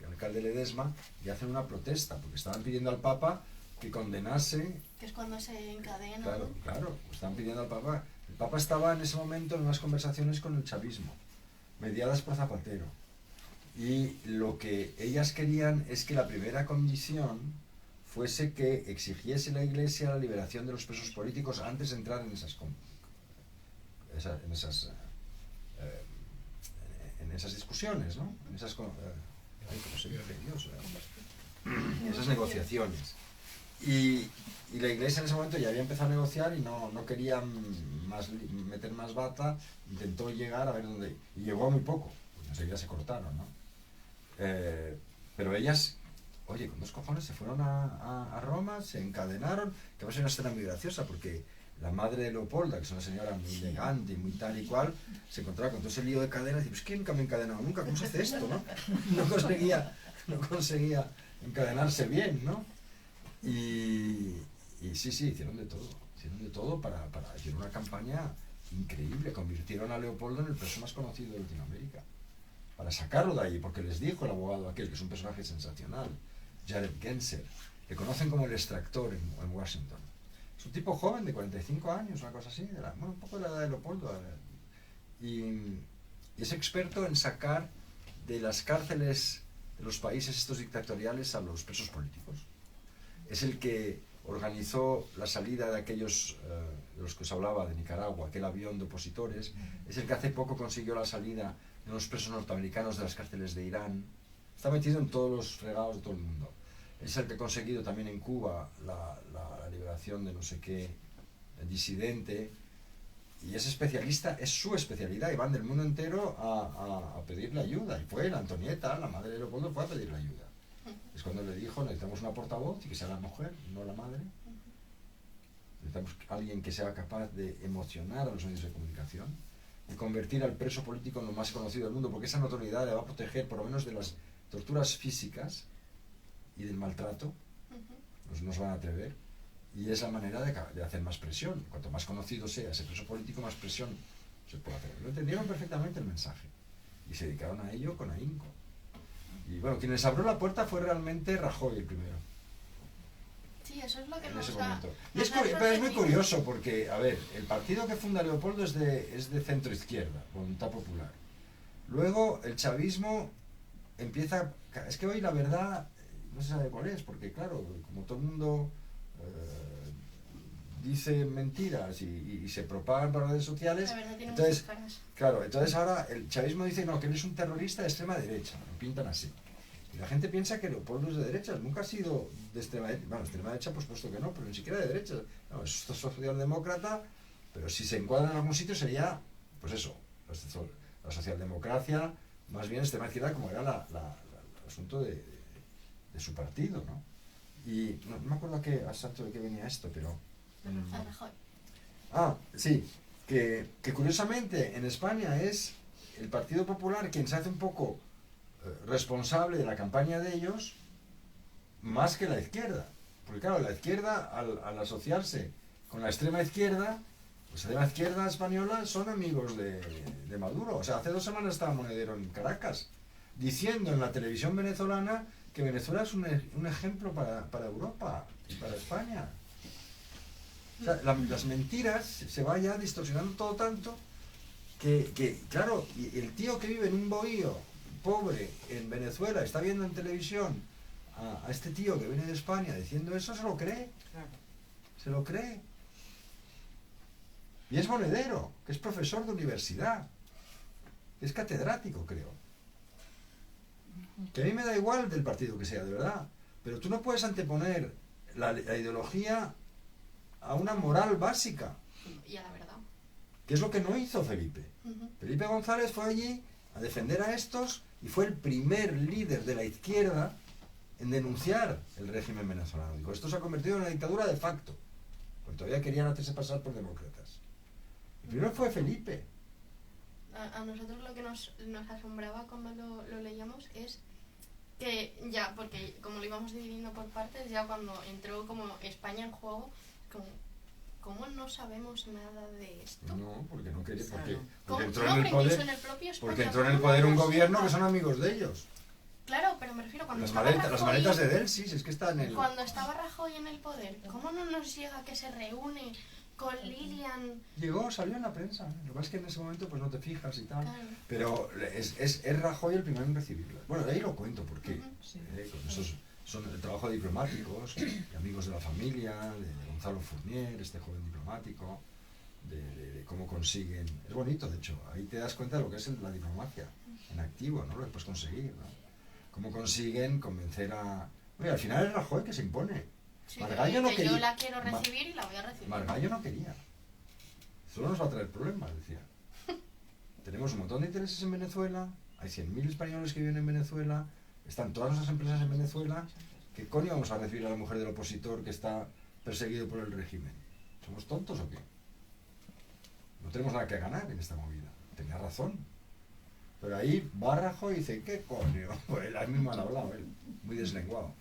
alcalde Ledesma, y hacen una protesta porque estaban pidiendo al Papa que condenase. Que es cuando se encadena. Claro, estaban pidiendo al Papa. El Papa estaba en ese momento en unas conversaciones con el chavismo, mediadas por Zapatero. Y lo que ellas querían es que la primera condición fuese que exigiese la Iglesia la liberación de los presos políticos antes de entrar en esas discusiones, ¿no? En esas, ¿cómo se dice? Dios, esas negociaciones. Y la Iglesia en ese momento ya había empezado a negociar y no quería meter más bata, intentó llegar a ver dónde... Y llegó a muy poco, pues enseguida se cortaron, ¿no? Pero ellas, oye, con 2 cojones se fueron a Roma, se encadenaron, que va a ser una escena muy graciosa porque la madre de Leopolda, que es una señora muy elegante y muy tal y cual, se encontraba con todo ese lío de cadenas y dice, pues que nunca me he encadenado nunca, ¿cómo se hace esto, no? No conseguía encadenarse bien, ¿no? Y sí, hicieron de todo para hacer una campaña increíble, convirtieron a Leopoldo en el personaje más conocido de Latinoamérica, para sacarlo de ahí, porque les dijo el abogado aquel, que es un personaje sensacional, Jared Genser, le conocen como el extractor en Washington. Es un tipo joven de 45 años, una cosa así, un poco de la edad de Leopoldo, y es experto en sacar de las cárceles de los países estos dictatoriales a los presos políticos. Es el que organizó la salida de aquellos, de los que os hablaba, de Nicaragua, aquel avión de opositores. Es el que hace poco consiguió la salida de unos presos norteamericanos de las cárceles de Irán. Está metido en todos los fregados de todo el mundo. Es el que ha conseguido también en Cuba la liberación de no sé qué disidente. Y es especialista, es su especialidad, y van del mundo entero a pedirle ayuda. Y fue la Antonieta, la madre de Leopoldo, fue a pedirle ayuda. Es cuando le dijo, necesitamos una portavoz y que sea la mujer, no la madre. Necesitamos alguien que sea capaz de emocionar a los medios de comunicación, de convertir al preso político en lo más conocido del mundo, porque esa notoriedad le va a proteger por lo menos de las torturas físicas y del maltrato. No se van a atrever. Y es la manera de hacer más presión. Cuanto más conocido sea ese preso político, más presión se puede hacer. Lo entendieron perfectamente el mensaje y se dedicaron a ello con ahínco. Y bueno, quien les abrió la puerta fue realmente Rajoy el primero. Sí, eso es lo que En nos ese da. momento. Y pero es muy curioso porque, a ver, el partido que funda Leopoldo es de centro-izquierda, Voluntad Popular. Luego el chavismo empieza... Es que hoy la verdad no se sabe cuál es, porque claro, como todo el mundo dice mentiras y se propagan por las redes sociales, La verdad tiene entonces, muchas caras. claro, entonces ahora el chavismo dice no, que él es un terrorista de extrema derecha, lo pintan así. Y la gente piensa que Leopoldo es de derecha, nunca ha sido de extrema derecha, bueno, extrema derecha pues puesto que no, pero ni siquiera de derecha, no, es socialdemócrata, pero si se encuadra en algún sitio sería, pues eso, la socialdemocracia, más bien extrema izquierda como era el asunto de su partido, ¿no? Y no me acuerdo a santo de qué venía esto, pero... A Rajoy. Sí, que curiosamente en España es el Partido Popular quien se hace un poco responsable de la campaña de ellos más que la izquierda. Porque claro, la izquierda al asociarse con la extrema izquierda, pues la extrema izquierda española son amigos de Maduro. O sea, hace 2 semanas estaba Monedero en Caracas diciendo en la televisión venezolana que Venezuela es un ejemplo para Europa y para España. O sea, las mentiras se va ya distorsionando todo tanto que claro, y el tío que vive en un bohío pobre en Venezuela está viendo en televisión a este tío que viene de España diciendo eso, se lo cree. Se lo cree. Y es Monedero, que es profesor de universidad, que es catedrático, creo. Que a mí me da igual del partido que sea, de verdad. Pero tú no puedes anteponer la ideología a una moral básica. Y a la verdad. Que es lo que no hizo Felipe. Felipe González fue allí a defender a estos y fue el primer líder de la izquierda en denunciar el régimen venezolano. Dijo, esto se ha convertido en una dictadura de facto. Porque todavía querían hacerse pasar por demócratas. El primero fue Felipe. A nosotros lo que nos asombraba cuando lo leíamos es que ya, porque como lo íbamos dividiendo por partes, ya cuando entró como España en juego, como, ¿cómo no sabemos nada de esto? No, porque no quería, porque ¿Cómo? entró No, en el pero incluso poder, en el propio España, porque entró en el ¿cómo poder un nos gobierno llega? que son amigos de ellos. Claro, pero me refiero cuando Las estaba maletas Rajoy, de Delsis, es que están en el... cuando estaba Rajoy en el poder, ¿cómo no nos llega que se reúne con Lilian? Llegó, salió en la prensa. Lo que pasa es que en ese momento pues no te fijas y tal. Claro. Pero es Rajoy el primero en recibirla. Bueno, de ahí lo cuento, porque Sí. con esos son el trabajo de diplomáticos, de amigos de la familia, de Gonzalo Fournier, este joven diplomático, de cómo consiguen... Es bonito, de hecho, ahí te das cuenta de lo que es la diplomacia en activo, ¿no? Lo que puedes conseguir, ¿no? Cómo consiguen convencer a... Oye, al final es Rajoy que se impone. Sí, Margallo no que quería. yo la quiero recibir y la voy a recibir. Margallo no quería. Solo nos va a traer problemas, decía. Tenemos un montón de intereses en Venezuela, hay 100.000 españoles que viven en Venezuela, están todas nuestras empresas en Venezuela. ¿Qué coño vamos a recibir a la mujer del opositor que está perseguido por el régimen? ¿Somos tontos o qué? No tenemos nada que ganar en esta movida. Tenía razón. Pero ahí va Rajoy y dice, ¿qué coño? Pues él mismo ha hablado, él, muy deslenguado.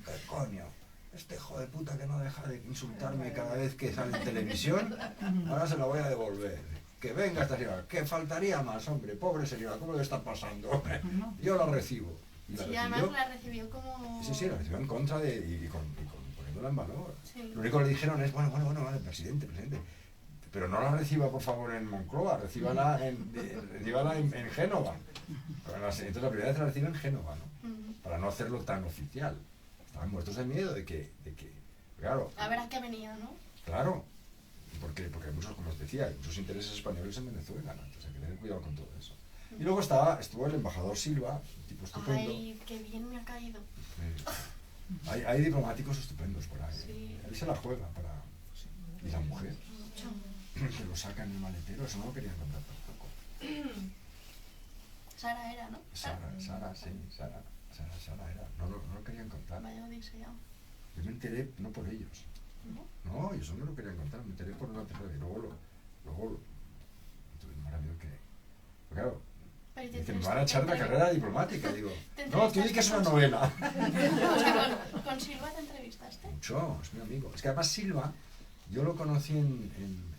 ¿Qué coño? Este hijo de puta que no deja de insultarme cada vez que sale en televisión, ahora se lo voy a devolver. Que venga esta señora, que faltaría más, hombre, pobre señora, ¿cómo le está pasando? Yo la recibo. Y la Sí, recibió, además la recibió como... sí, la recibió en contra y poniéndola en valor. Sí. Lo único que le dijeron es, bueno, vale, presidente, pero no la reciba por favor en Moncloa, recíbala en Génova. Entonces la primera vez la recibe en Génova, ¿no? Para no hacerlo tan oficial. Estaban muertos de miedo de que claro. A ver a qué venía, ¿no? Claro, porque hay muchos, como os decía, hay muchos intereses españoles en Venezuela, ¿no? Entonces hay que tener cuidado con todo eso. Y luego estuvo el embajador Silva, un tipo estupendo. Ay, qué bien me ha caído. Hay diplomáticos estupendos por ahí. Sí. Él se la juega para... Y la mujer, Mucho. que lo saca en el maletero, eso no lo querían contar tampoco. Sara era, ¿no? Sara era. No lo querían contar. Vaya odisea. Yo me enteré, no por ellos. No, ellos no lo querían contar, me enteré por una persona. Y luego tuve un maravilloso que... Claro, dicen, me van a echar de la carrera diplomática. Digo, no, tú di que es una novela. O sea, ¿con Silva te entrevistaste? Mucho, es mi amigo. Es que además Silva, yo lo conocí en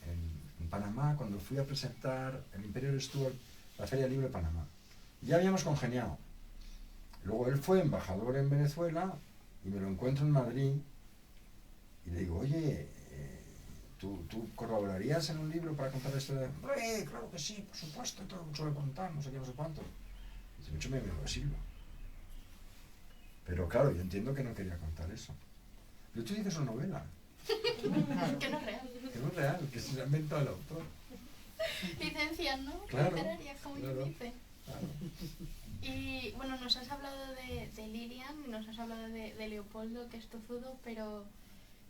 Panamá cuando fui a presentar el Imperial Stuart, la Feria Libre de Panamá. Ya habíamos congeniado. Luego él fue embajador en Venezuela y me lo encuentro en Madrid y le digo, oye, ¿tú colaborarías en un libro para contar la historia? Claro que sí, por supuesto, tengo mucho que contar, no sé qué, no sé cuánto. Y de hecho me amigo de Silva. Pero claro, yo entiendo que no quería contar eso. Pero tú dices una novela. Que no es real. Que no es real, que se ha inventado el autor. Licencias, ¿no? Claro, Literaria, como yo claro. dice. Claro. Y bueno, nos has hablado de Lilian y nos has hablado de Leopoldo, que es tozudo, pero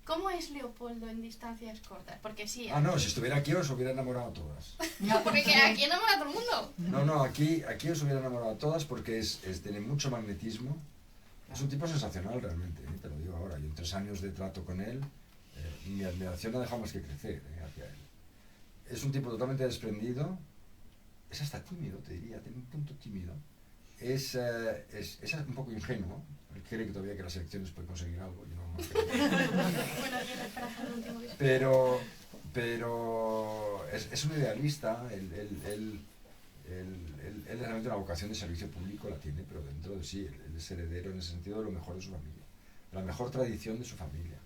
¿cómo es Leopoldo en distancias cortas? Porque sí. No, si estuviera aquí os hubiera enamorado a todas. Porque aquí enamora a todo el mundo. No, aquí os hubiera enamorado a todas porque tiene mucho magnetismo. Es un tipo sensacional realmente, te lo digo ahora. Yo en 3 años de trato con él, mi admiración no deja más que crecer hacia él. Es un tipo totalmente desprendido, es hasta tímido, te diría, tiene un punto tímido. Es un poco ingenuo, él cree que todavía que las elecciones puede conseguir algo, yo no creo. Bueno, yo la esperanza del último día. Pero es un idealista, él realmente una vocación de servicio público la tiene, pero dentro de sí, él es heredero en ese sentido de lo mejor de su familia, de la mejor tradición de su familia.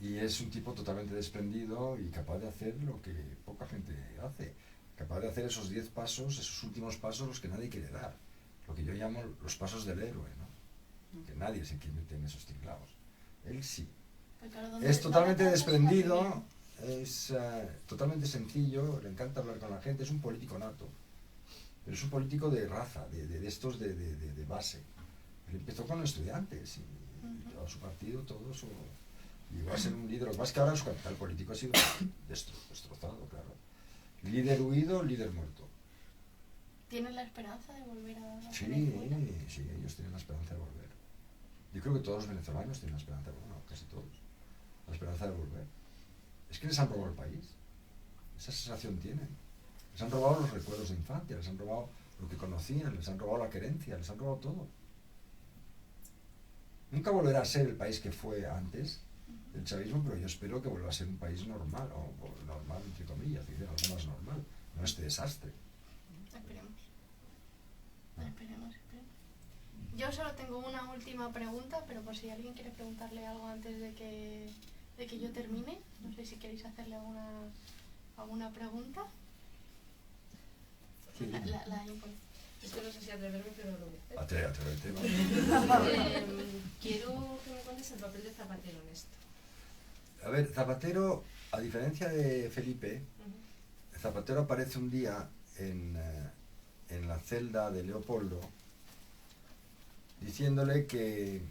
Y es un tipo totalmente desprendido y capaz de hacer lo que poca gente hace, capaz de hacer esos 10 pasos, esos últimos pasos, los que nadie quiere dar, lo que yo llamo los pasos del héroe, ¿no? Que nadie se quiere meter en esos tinglados. Él sí. Pues claro, Es totalmente desprendido, es totalmente sencillo, le encanta hablar con la gente, es un político nato. Pero es un político de raza, de estos de base. Él empezó con los estudiantes y todo su partido, todo su... Llegó a ser un líder. Lo que pasa es que ahora su capital político ha sido destrozado, claro. Líder huido, líder muerto. ¿Tienen la esperanza de volver a Sí, Venezuela? sí, ellos tienen la esperanza de volver. Yo creo que todos los venezolanos tienen la esperanza, bueno, casi todos, la esperanza de volver. Es que les han robado el país. Esa sensación tienen. Les han robado los recuerdos de infancia, les han robado lo que conocían, les han robado la querencia, les han robado todo. Nunca volverá a ser el país que fue antes del chavismo, pero yo espero que vuelva a ser un país normal, o normal entre comillas, algo más normal, no este desastre. Esperemos. Esperemos. Yo solo tengo una última pregunta, pero por si alguien quiere preguntarle algo antes de que yo termine, no sé si queréis hacerle alguna pregunta. Sí. Es que no sé si atreverme, pero lo voy a Atrévete. quiero que me cuentes el papel de Zapatero en esto. A ver, Zapatero, a diferencia de Felipe, Zapatero aparece un día en la celda de Leopoldo diciéndole que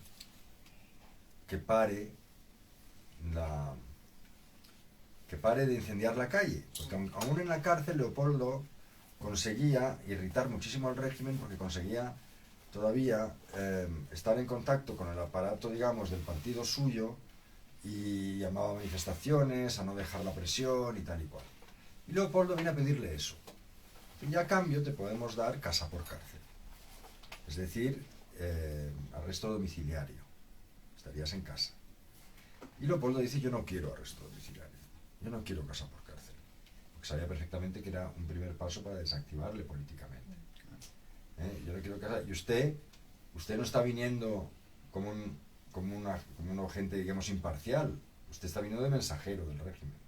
pare de incendiar la calle, porque aún en la cárcel Leopoldo conseguía irritar muchísimo al régimen porque conseguía todavía estar en contacto con el aparato, digamos, del partido suyo y llamaba a manifestaciones, a no dejar la presión y tal y cual. Y Leopoldo viene a pedirle eso. Y a cambio te podemos dar casa por cárcel. Es decir, arresto domiciliario. Estarías en casa. Y Leopoldo dice, yo no quiero arresto domiciliario. Yo no quiero casa por cárcel. Porque sabía perfectamente que era un primer paso para desactivarle políticamente. Yo no quiero casa. Y usted no está viniendo como un agente, digamos, imparcial. Usted está viniendo de mensajero del régimen.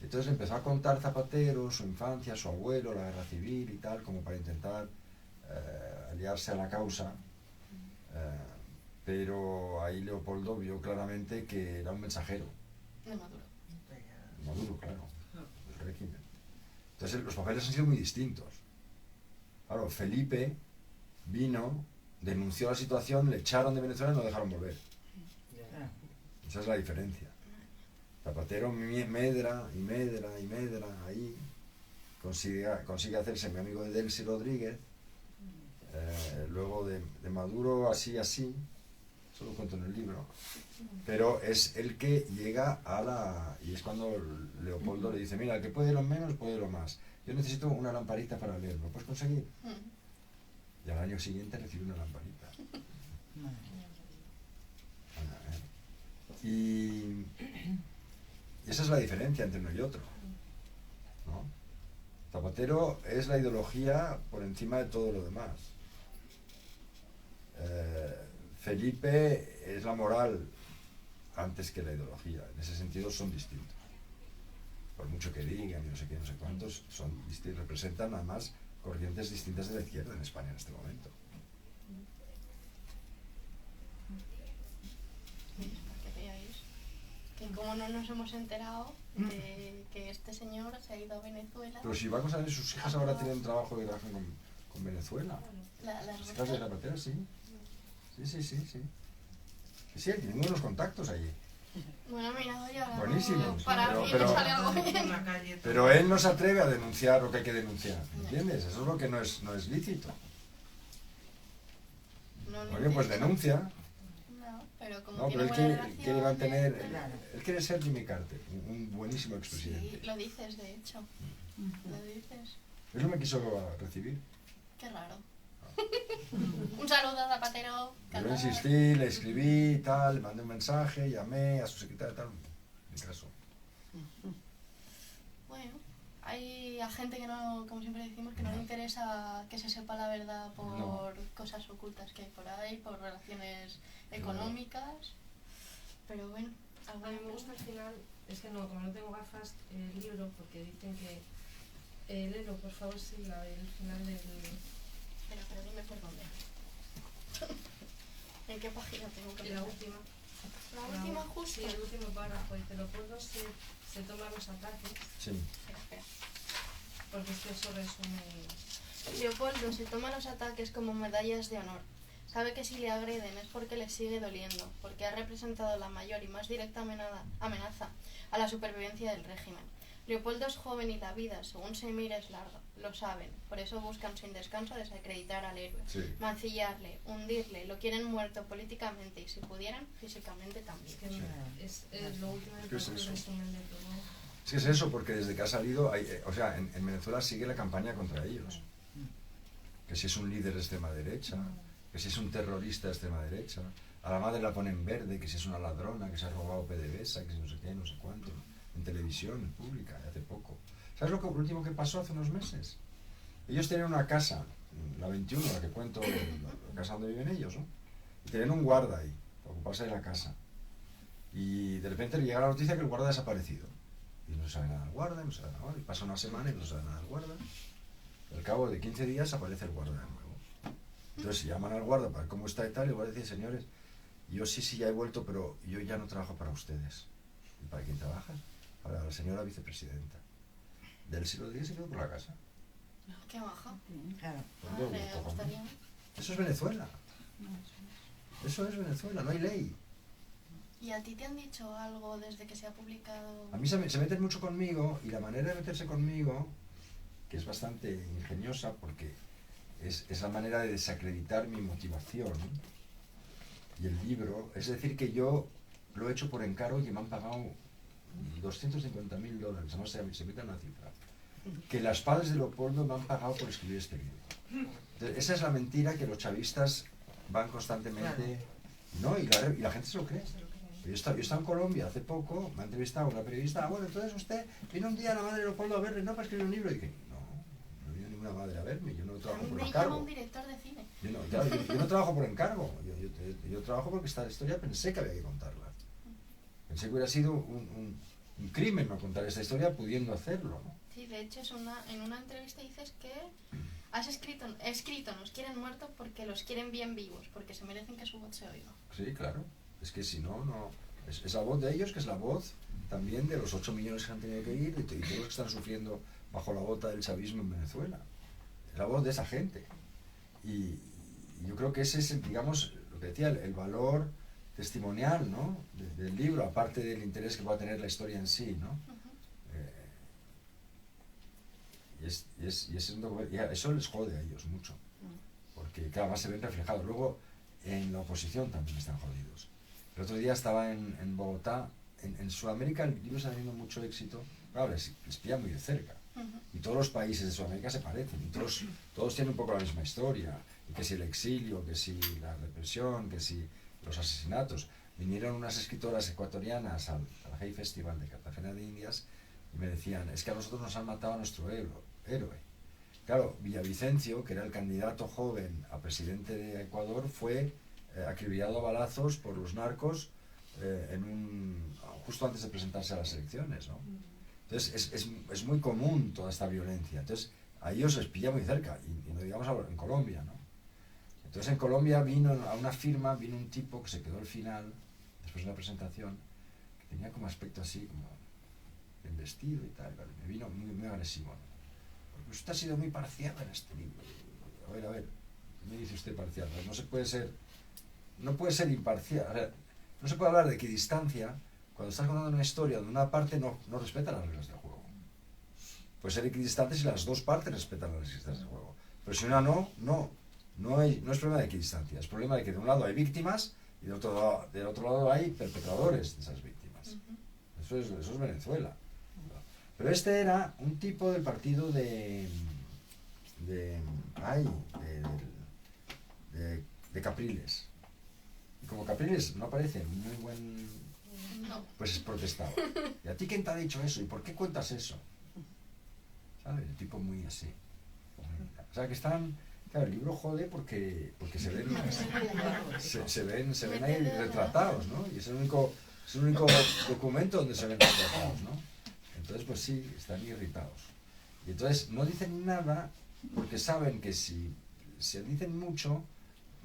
Entonces empezó a contar Zapatero, su infancia, su abuelo, la guerra civil y tal, como para intentar aliarse a la causa. Pero ahí Leopoldo vio claramente que era un mensajero. De Maduro. Maduro, claro. El régimen. Entonces los papeles han sido muy distintos. Claro, Felipe vino, denunció la situación, le echaron de Venezuela y no dejaron volver. Esa es la diferencia. Zapatero medra y medra y medra ahí, consigue hacerse mi amigo de Delcy Rodríguez, luego de Maduro así, eso lo cuento en el libro, pero es el que llega a la... y es cuando Leopoldo le dice, mira, el que puede lo menos, puede lo más. Yo necesito una lamparita para leer, ¿lo puedes conseguir? Y al año siguiente recibe una lamparita. Y esa es la diferencia entre uno y otro, ¿no? Zapatero es la ideología por encima de todo lo demás. Felipe es la moral antes que la ideología. En ese sentido son distintos. Por mucho que digan y no sé qué, no sé cuántos, son distintos. Representan además corrientes distintas de la izquierda en España en este momento. Para que veáis que como no nos hemos enterado de que este señor se ha ido a Venezuela. Pero si vamos a ver, sus hijas ahora tienen trabajo y trabajan con Venezuela. Las hijas de Zapatero, sí. Sí, tienen unos contactos allí. Bueno, mira, ya. Buenísimos. Para mí me sale algo bien. Pero él no se atreve a denunciar lo que hay que denunciar, ¿entiendes? Eso es lo que no es lícito. Oye, pues denuncia. No, pero como No, tiene pero buena él relación, quiere mantener... Él quiere ser Jimmy Carter, un buenísimo expresidente. Sí, lo dices, de hecho. Lo dices. Él no me quiso recibir. Qué raro. Un saludo a Zapatero. Yo insistí, le escribí, tal, le mandé un mensaje, llamé a su secretaria, tal, en caso. Bueno, hay a gente que no, como siempre decimos, que no le interesa que se sepa la verdad por cosas ocultas que hay por ahí, por relaciones económicas. Pero bueno, A mí me gusta al final, es que no, como no tengo gafas, el libro, porque dicen que... léelo, por favor, sí, el final del... Pero dime por dónde. ¿En qué página tengo que La leer? última. La última justo. Sí, el último párrafo. Dice, Leopoldo se toma los ataques, Sí. Espera. porque es que eso resume... Leopoldo se toma los ataques como medallas de honor. Sabe que si le agreden es porque le sigue doliendo, porque ha representado la mayor y más directa amenaza a la supervivencia del régimen. Leopoldo es joven y la vida, según se mire, es larga. Lo saben. Por eso buscan sin descanso desacreditar al héroe, mancillarle, hundirle. Lo quieren muerto políticamente y, si pudieran, físicamente también. Es lo último Es del que es eso. resumen de todo. Es que es eso, porque desde que ha salido, o sea, en Venezuela sigue la campaña contra ellos. Que si es un líder de extrema derecha, que si es un terrorista de extrema derecha, a la madre la ponen verde, que si es una ladrona, que se ha robado PDVSA, que si no sé qué, no sé cuánto, en televisión pública, hace poco. ¿Sabes lo último que pasó hace unos meses? Ellos tenían una casa, la 21, la que cuento, la casa donde viven ellos, ¿no? Y tenían un guarda ahí, para ocuparse de la casa. Y de repente le llega la noticia que el guarda ha desaparecido. Y no se sabe nada del guarda, no se sabe nada. Y pasa una semana y no se sabe nada del guarda. Al cabo de 15 días aparece el guarda de nuevo. Entonces llaman al guarda para ver cómo está y tal, y el guarda dice, señores, yo sí, ya he vuelto, pero yo ya no trabajo para ustedes. ¿Y para quién trabajas? Para la señora vicepresidenta. Delcy Rodríguez se quedó por la casa. Qué baja. Claro. Me gustaría. Eso es Venezuela. Eso es Venezuela, no hay ley. ¿Y a ti te han dicho algo desde que se ha publicado? A mí se meten mucho conmigo, y la manera de meterse conmigo, que es bastante ingeniosa porque es la manera de desacreditar mi motivación y el libro, es decir que yo lo he hecho por encargo y me han pagado $250.000, además se mete una cifra, que las padres de Leopoldo me han pagado por escribir este libro. Entonces, esa es la mentira que los chavistas van constantemente, ¿no? Y la gente se lo cree. Yo he estado en Colombia hace poco, me ha entrevistado una periodista, bueno, entonces usted vino un día a la madre de Leopoldo a verle, ¿no? Para escribir un libro. Y dije, no vino ninguna madre a verme, yo no A trabajo mí por me llama encargo. un director de cine. Yo no trabajo por encargo, yo trabajo porque esta historia pensé que había que contarla. Pensé que hubiera sido un crimen no contar esta historia pudiendo hacerlo, ¿no? Sí, de hecho en una entrevista dices que has escrito, nos quieren muertos porque los quieren bien vivos, porque se merecen que su voz se oiga. Sí, claro. Es que si no, no... Es la voz de ellos, que es la voz también de los 8 millones que han tenido que ir y todos los que están sufriendo bajo la bota del chavismo en Venezuela. Es la voz de esa gente. Y yo creo que ese es, digamos, lo que decía, el valor testimonial, ¿no? Del libro, aparte del interés que va a tener la historia en sí, ¿no? Es un documento, y eso les jode a ellos mucho, porque claro, más se ven reflejados. Luego, en la oposición también están jodidos. El otro día estaba en Bogotá, en Sudamérica el libro está teniendo mucho éxito, claro, les pilla muy de cerca. Y todos los países de Sudamérica se parecen, y todos tienen un poco la misma historia, y que si el exilio, que si la represión, que si los asesinatos. Vinieron unas escritoras ecuatorianas al Hay Festival de Cartagena de Indias y me decían, es que a nosotros nos han matado a nuestro héroe. Claro, Villavicencio, que era el candidato joven a presidente de Ecuador, fue acribillado a balazos por los narcos justo antes de presentarse a las elecciones, ¿no? Entonces es muy común toda esta violencia. Entonces a ellos les pilla muy cerca, y no digamos ahora en Colombia, ¿no? Entonces en Colombia vino un tipo que se quedó al final, después de la presentación, que tenía como aspecto así, como bien vestido y tal, ¿vale? Me vino muy agresivo, ¿no? Porque usted ha sido muy parcial en este libro. A ver, ¿qué me dice usted parcial? No puede ser imparcial. O sea, no se puede hablar de equidistancia cuando estás contando una historia donde una parte no respeta las reglas del juego. Puede ser equidistante si las dos partes respetan las reglas del juego. Pero si una no es problema de equidistancia, es problema de que de un lado hay víctimas y del otro lado hay perpetradores de esas víctimas. Eso es Venezuela. Pero este era un tipo del partido de Capriles. Y como Capriles no aparece en muy buen... No. Pues es protestado. ¿Y a ti quién te ha dicho eso? ¿Y por qué cuentas eso? ¿Sabes? El tipo muy así. O sea que están... Claro, el libro jode porque se ven ahí retratados, ¿no? Y es el único documento donde se ven retratados, ¿no? Entonces, pues sí, están irritados. Y entonces no dicen nada porque saben que si se dicen mucho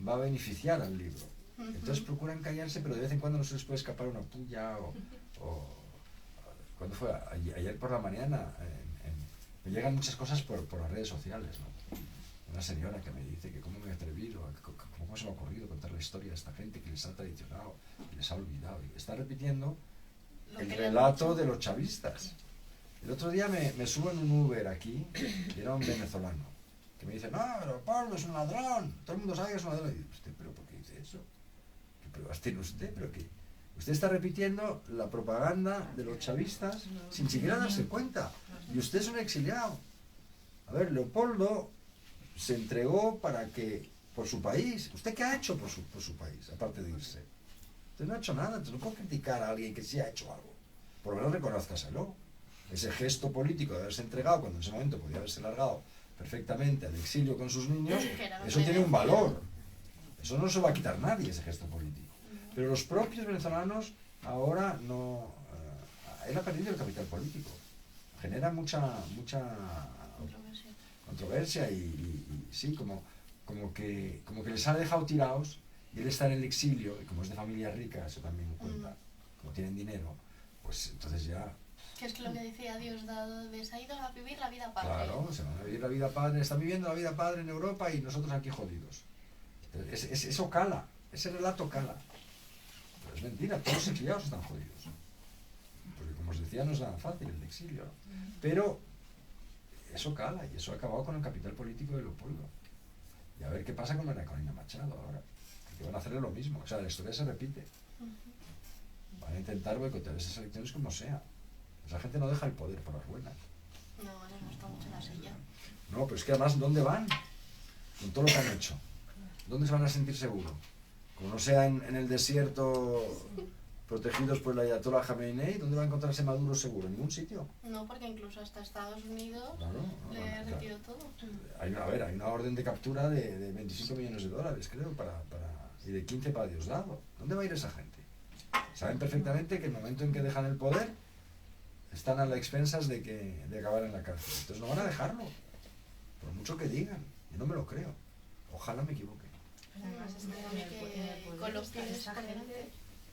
va a beneficiar al libro. Entonces procuran callarse, pero de vez en cuando no se les puede escapar una puya o cuando fue ayer por la mañana me llegan muchas cosas por las redes sociales, ¿no? Una señora que me dice que cómo me he atrevido, cómo se me ha ocurrido contar la historia de esta gente que les ha traicionado, que les ha olvidado, y está repitiendo el relato de los chavistas. El otro día me subo en un Uber aquí y era un venezolano que me dice, no, pero Pablo es un ladrón, todo el mundo sabe que es un ladrón. Y digo, ¿usted pero por qué dice eso? ¿Qué pruebas tiene usted? ¿Pero qué? Usted está repitiendo la propaganda de los chavistas sin siquiera darse cuenta. Y usted es un exiliado. A ver, Leopoldo se entregó por su país. ¿Usted qué ha hecho por su país, aparte de irse? Usted no ha hecho nada, entonces no puedo criticar a alguien que sí ha hecho algo. Por lo menos reconózcaselo. Ese gesto político de haberse entregado cuando en ese momento podía haberse largado perfectamente al exilio con sus niños, eso tiene un valor. Eso no se va a quitar nadie, ese gesto político. Pero los propios venezolanos ahora no... él ha perdido el capital político. Genera mucha controversia y sí, como que les ha dejado tirados y él está en el exilio, y como es de familia rica, eso también cuenta, como tienen dinero, pues entonces ya... Que es lo que decía Diosdado, se ha ido a vivir la vida padre. Claro, se van a vivir la vida padre, están viviendo la vida padre en Europa y nosotros aquí jodidos. Entonces, eso cala, ese relato cala. Pero es mentira, todos los exiliados están jodidos. Porque como os decía, no es nada fácil el exilio. Pero eso cala y eso ha acabado con el capital político de Leopoldo. Y a ver qué pasa con María Corina Machado ahora. Que van a hacerle lo mismo, o sea, la historia se repite. Van a intentar boicotear esas elecciones como sea. Pues la gente no deja el poder por las buenas. No, les gusta mucho la silla. No, pero es que además, ¿dónde van? Con todo lo que han hecho. ¿Dónde se van a sentir seguros? Como no sea en el desierto protegidos por la Ayatollah Khamenei, ¿dónde va a encontrarse Maduro seguro? ¿En ningún sitio? No, porque incluso hasta Estados Unidos le retiró todo. Hay una orden de captura de 25 millones de dólares, creo, y de 15 para Diosdado. ¿Dónde va a ir esa gente? Saben perfectamente que el momento en que dejan el poder, están a las expensas de acabar en la cárcel. Entonces no van a dejarlo, por mucho que digan. Yo no me lo creo. Ojalá me equivoque. Además, es que con los pies esta por gente, delante.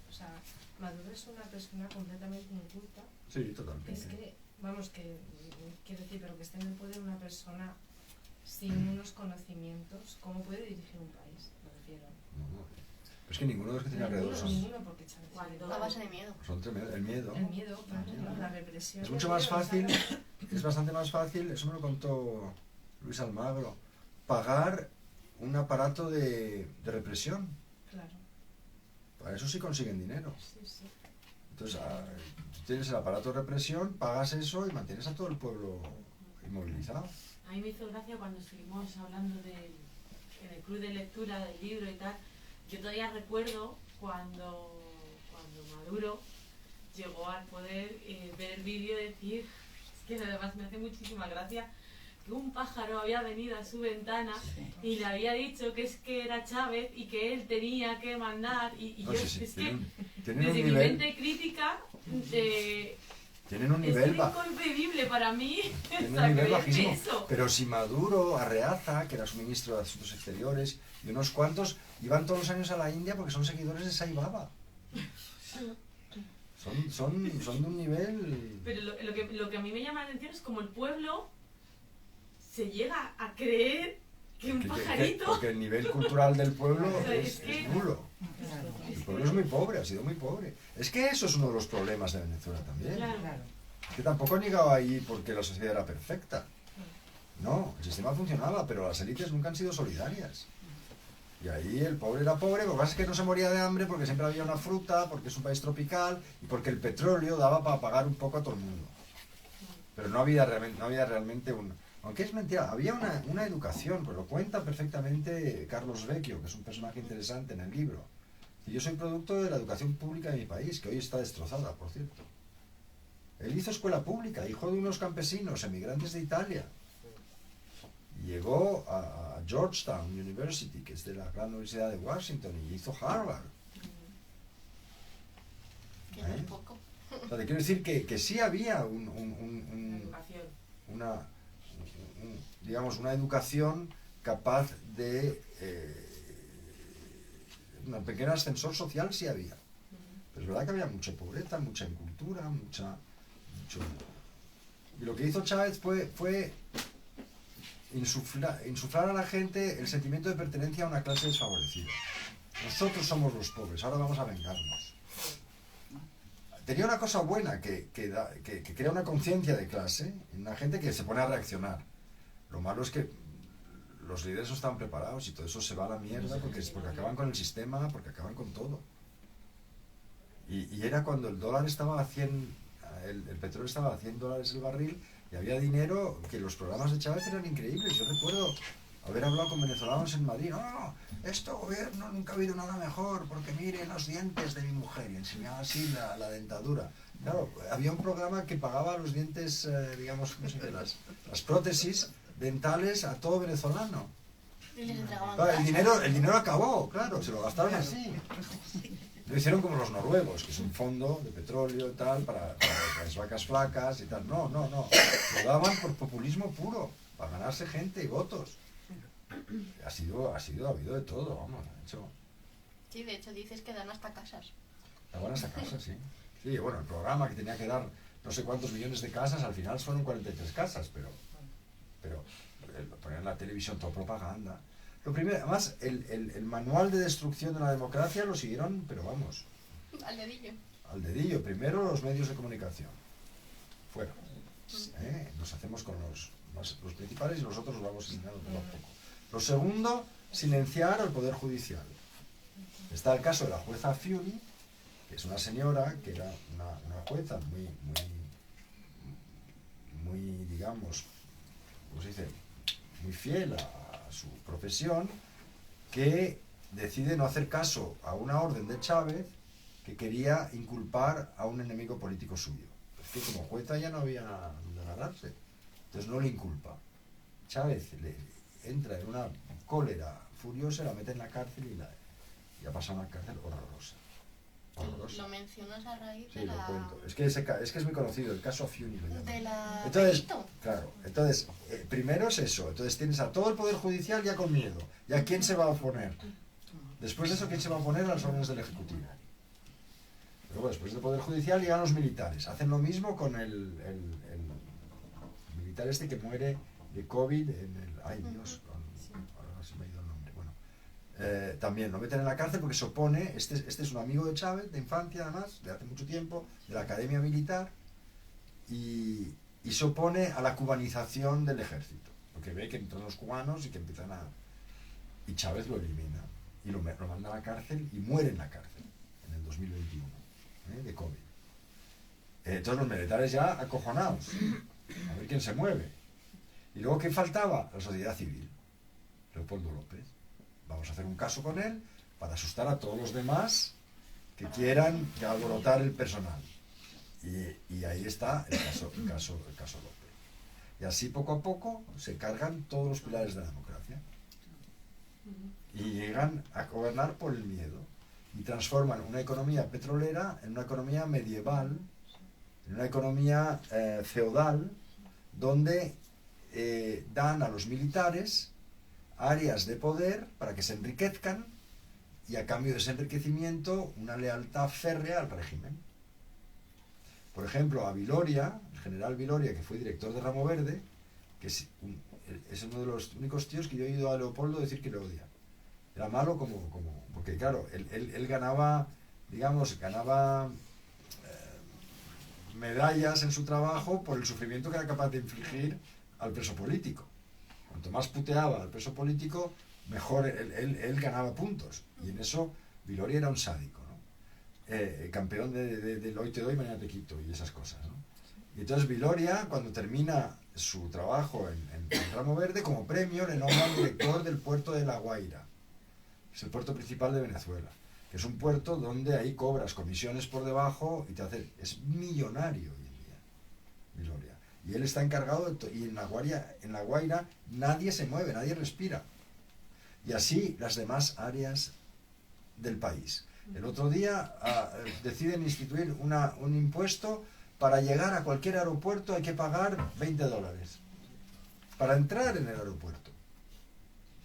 o sea, Maduro es una persona completamente inculta. Sí, totalmente. Es que, vamos, que quiero decir, pero que esté en el poder una persona sin unos conocimientos, ¿cómo puede dirigir un país? Me refiero. No, pero es que ninguno de los que tiene alrededor Ninguno, porque Chávez. Cuando- A base de miedo. son tremendos. El miedo. El miedo, claro, la represión. Es mucho más fácil, es bastante más fácil, eso me lo contó Luis Almagro, pagar un aparato de represión. Claro, Para eso sí consiguen dinero. sí, sí. Entonces, tú tienes el aparato de represión, pagas eso y mantienes a todo el pueblo inmovilizado. A mí me hizo gracia cuando estuvimos hablando en el club de lectura del libro y tal. Yo todavía recuerdo cuando Maduro llegó al poder, ver el vídeo y decir, es que además me hace muchísima gracia, que un pájaro había venido a su ventana y le había dicho que es que era Chávez y que él tenía que mandar. Y No, yo, sí, sí, es que tienen un desde mi nivel, mente crítica, tienen un es nivel inconcebible para mí. tienen un saber nivel bajísimo. eso. Pero si Maduro, Arreaza, que era su ministro de Asuntos Exteriores, y unos cuantos, iban todos los años a la India porque son seguidores de Sai Baba. Son de un nivel... Pero lo que a mí me llama la atención es como el pueblo se llega a creer que un pajarito... porque el nivel cultural del pueblo O sea, es nulo. El pueblo es muy pobre, ha sido muy pobre. Es que eso es uno de los problemas de Venezuela también. Claro. Que tampoco han llegado ahí porque la sociedad era perfecta. No, el sistema funcionaba, pero las élites nunca han sido solidarias. Y ahí el pobre era pobre, lo que pasa es que no se moría de hambre porque siempre había una fruta, porque es un país tropical y porque el petróleo daba para pagar un poco a todo el mundo. Pero no había realmente un... Aunque es mentira, había una educación, pues lo cuenta perfectamente Carlos Vecchio, que es un personaje interesante en el libro. Y yo soy producto de la educación pública de mi país, que hoy está destrozada, por cierto. Él hizo escuela pública, hijo de unos campesinos, emigrantes de Italia. Y llegó a Georgetown University, que es de la gran universidad de Washington, y hizo Harvard. Que no es poco. O sea, te quiero decir que sí había Educación. digamos, una educación capaz de... un pequeño ascensor social sí había. Pero es verdad que había mucha pobreza, mucha incultura, mucho... Y lo que hizo Chávez fue insuflar a la gente el sentimiento de pertenencia a una clase desfavorecida. Nosotros somos los pobres, ahora vamos a vengarnos. Tenía una cosa buena que crea una conciencia de clase en una gente que se pone a reaccionar. Lo malo es que los líderes no están preparados y todo eso se va a la mierda porque acaban con el sistema, porque acaban con todo. Y era cuando el dólar estaba a 100, el petróleo estaba a $100 el barril y había dinero, que los programas de Chávez eran increíbles. Yo recuerdo haber hablado con venezolanos en Madrid. No, este gobierno nunca ha habido nada mejor porque mire los dientes de mi mujer, y enseñaba así la dentadura. Claro, había un programa que pagaba los dientes, digamos, ¿cómo se dice? Las prótesis dentales a todo venezolano. Y les entregaban Claro, casas. el dinero acabó, claro, se lo gastaron así. Lo hicieron como los noruegos, que es un fondo de petróleo y tal, para las vacas flacas y tal. No. Lo daban por populismo puro, para ganarse gente y votos. Ha habido de todo, vamos, de hecho. Sí, de hecho dices que dan hasta casas. La buena esa casa, sí. Sí, bueno, el programa que tenía que dar no sé cuántos millones de casas, al final fueron 43 casas, pero ponían en la televisión toda propaganda. Lo primero, además, el manual de destrucción de la democracia lo siguieron, pero vamos, Al dedillo. al dedillo. Primero los medios de comunicación. Fuera. Nos hacemos con los principales y los otros los vamos eliminando poco a poco. Lo segundo, silenciar al Poder Judicial. Está el caso de la jueza Fury, que es una señora que era una jueza muy, digamos, ¿cómo se dice? Muy fiel a su profesión, que decide no hacer caso a una orden de Chávez que quería inculpar a un enemigo político suyo. Es que como jueza ya no había donde agarrarse, entonces no le inculpa. Chávez le entra en una cólera furiosa, la mete en la cárcel y ha pasado una cárcel horrorosa. horrorosa. Lo mencionas a raíz Sí, de lo la... cuento. Es que es muy conocido, el caso Fiuni lo llaman. De la... Entonces, Benito. claro, entonces, primero es eso, entonces tienes a todo el Poder Judicial ya con miedo. ¿Y a quién se va a oponer? Después de eso, ¿quién se va a oponer a las órdenes del Ejecutivo? Luego, después del Poder Judicial, llegan los militares. Hacen lo mismo con el militar este que muere de COVID en el... Ay, Dios, ahora se me ha ido el nombre. Bueno, también lo meten en la cárcel porque se opone, este es un amigo de Chávez, de infancia además, de hace mucho tiempo, de la Academia Militar, y se opone a la cubanización del ejército, porque ve que entran los cubanos y que empiezan a... Y Chávez lo elimina, y lo manda a la cárcel y muere en la cárcel, en el 2021, de COVID. Entonces los militares ya acojonados, a ver quién se mueve. Y luego, ¿qué faltaba? La sociedad civil, Leopoldo López. Vamos a hacer un caso con él para asustar a todos los demás que quieran alborotar el personal. Y ahí está el caso López. Y así poco a poco se cargan todos los pilares de la democracia. Y llegan a gobernar por el miedo. Y transforman una economía petrolera en una economía medieval, en una economía feudal, donde dan a los militares áreas de poder para que se enriquezcan y a cambio de ese enriquecimiento una lealtad férrea al régimen. Por ejemplo, a Viloria, el general Viloria, que fue director de Ramo Verde, que es uno de los únicos tíos que yo he oído a Leopoldo decir que le odia. Era malo porque claro, él ganaba, digamos, medallas en su trabajo por el sufrimiento que era capaz de infligir al preso político. Cuanto más puteaba al preso político, mejor él ganaba puntos. Y en eso Viloria era un sádico, ¿no? Campeón del hoy te doy, mañana te quito y esas cosas, ¿no? Y entonces Viloria, cuando termina su trabajo en Ramo Verde, como premio le nombran director del puerto de La Guaira. Es el puerto principal de Venezuela, que es un puerto donde ahí cobras comisiones por debajo y es millonario hoy en día, Viloria. Y él está encargado, y en La Guaira nadie se mueve, nadie respira. Y así las demás áreas del país. El otro día deciden instituir un impuesto para llegar a cualquier aeropuerto hay que pagar $20. Para entrar en el aeropuerto.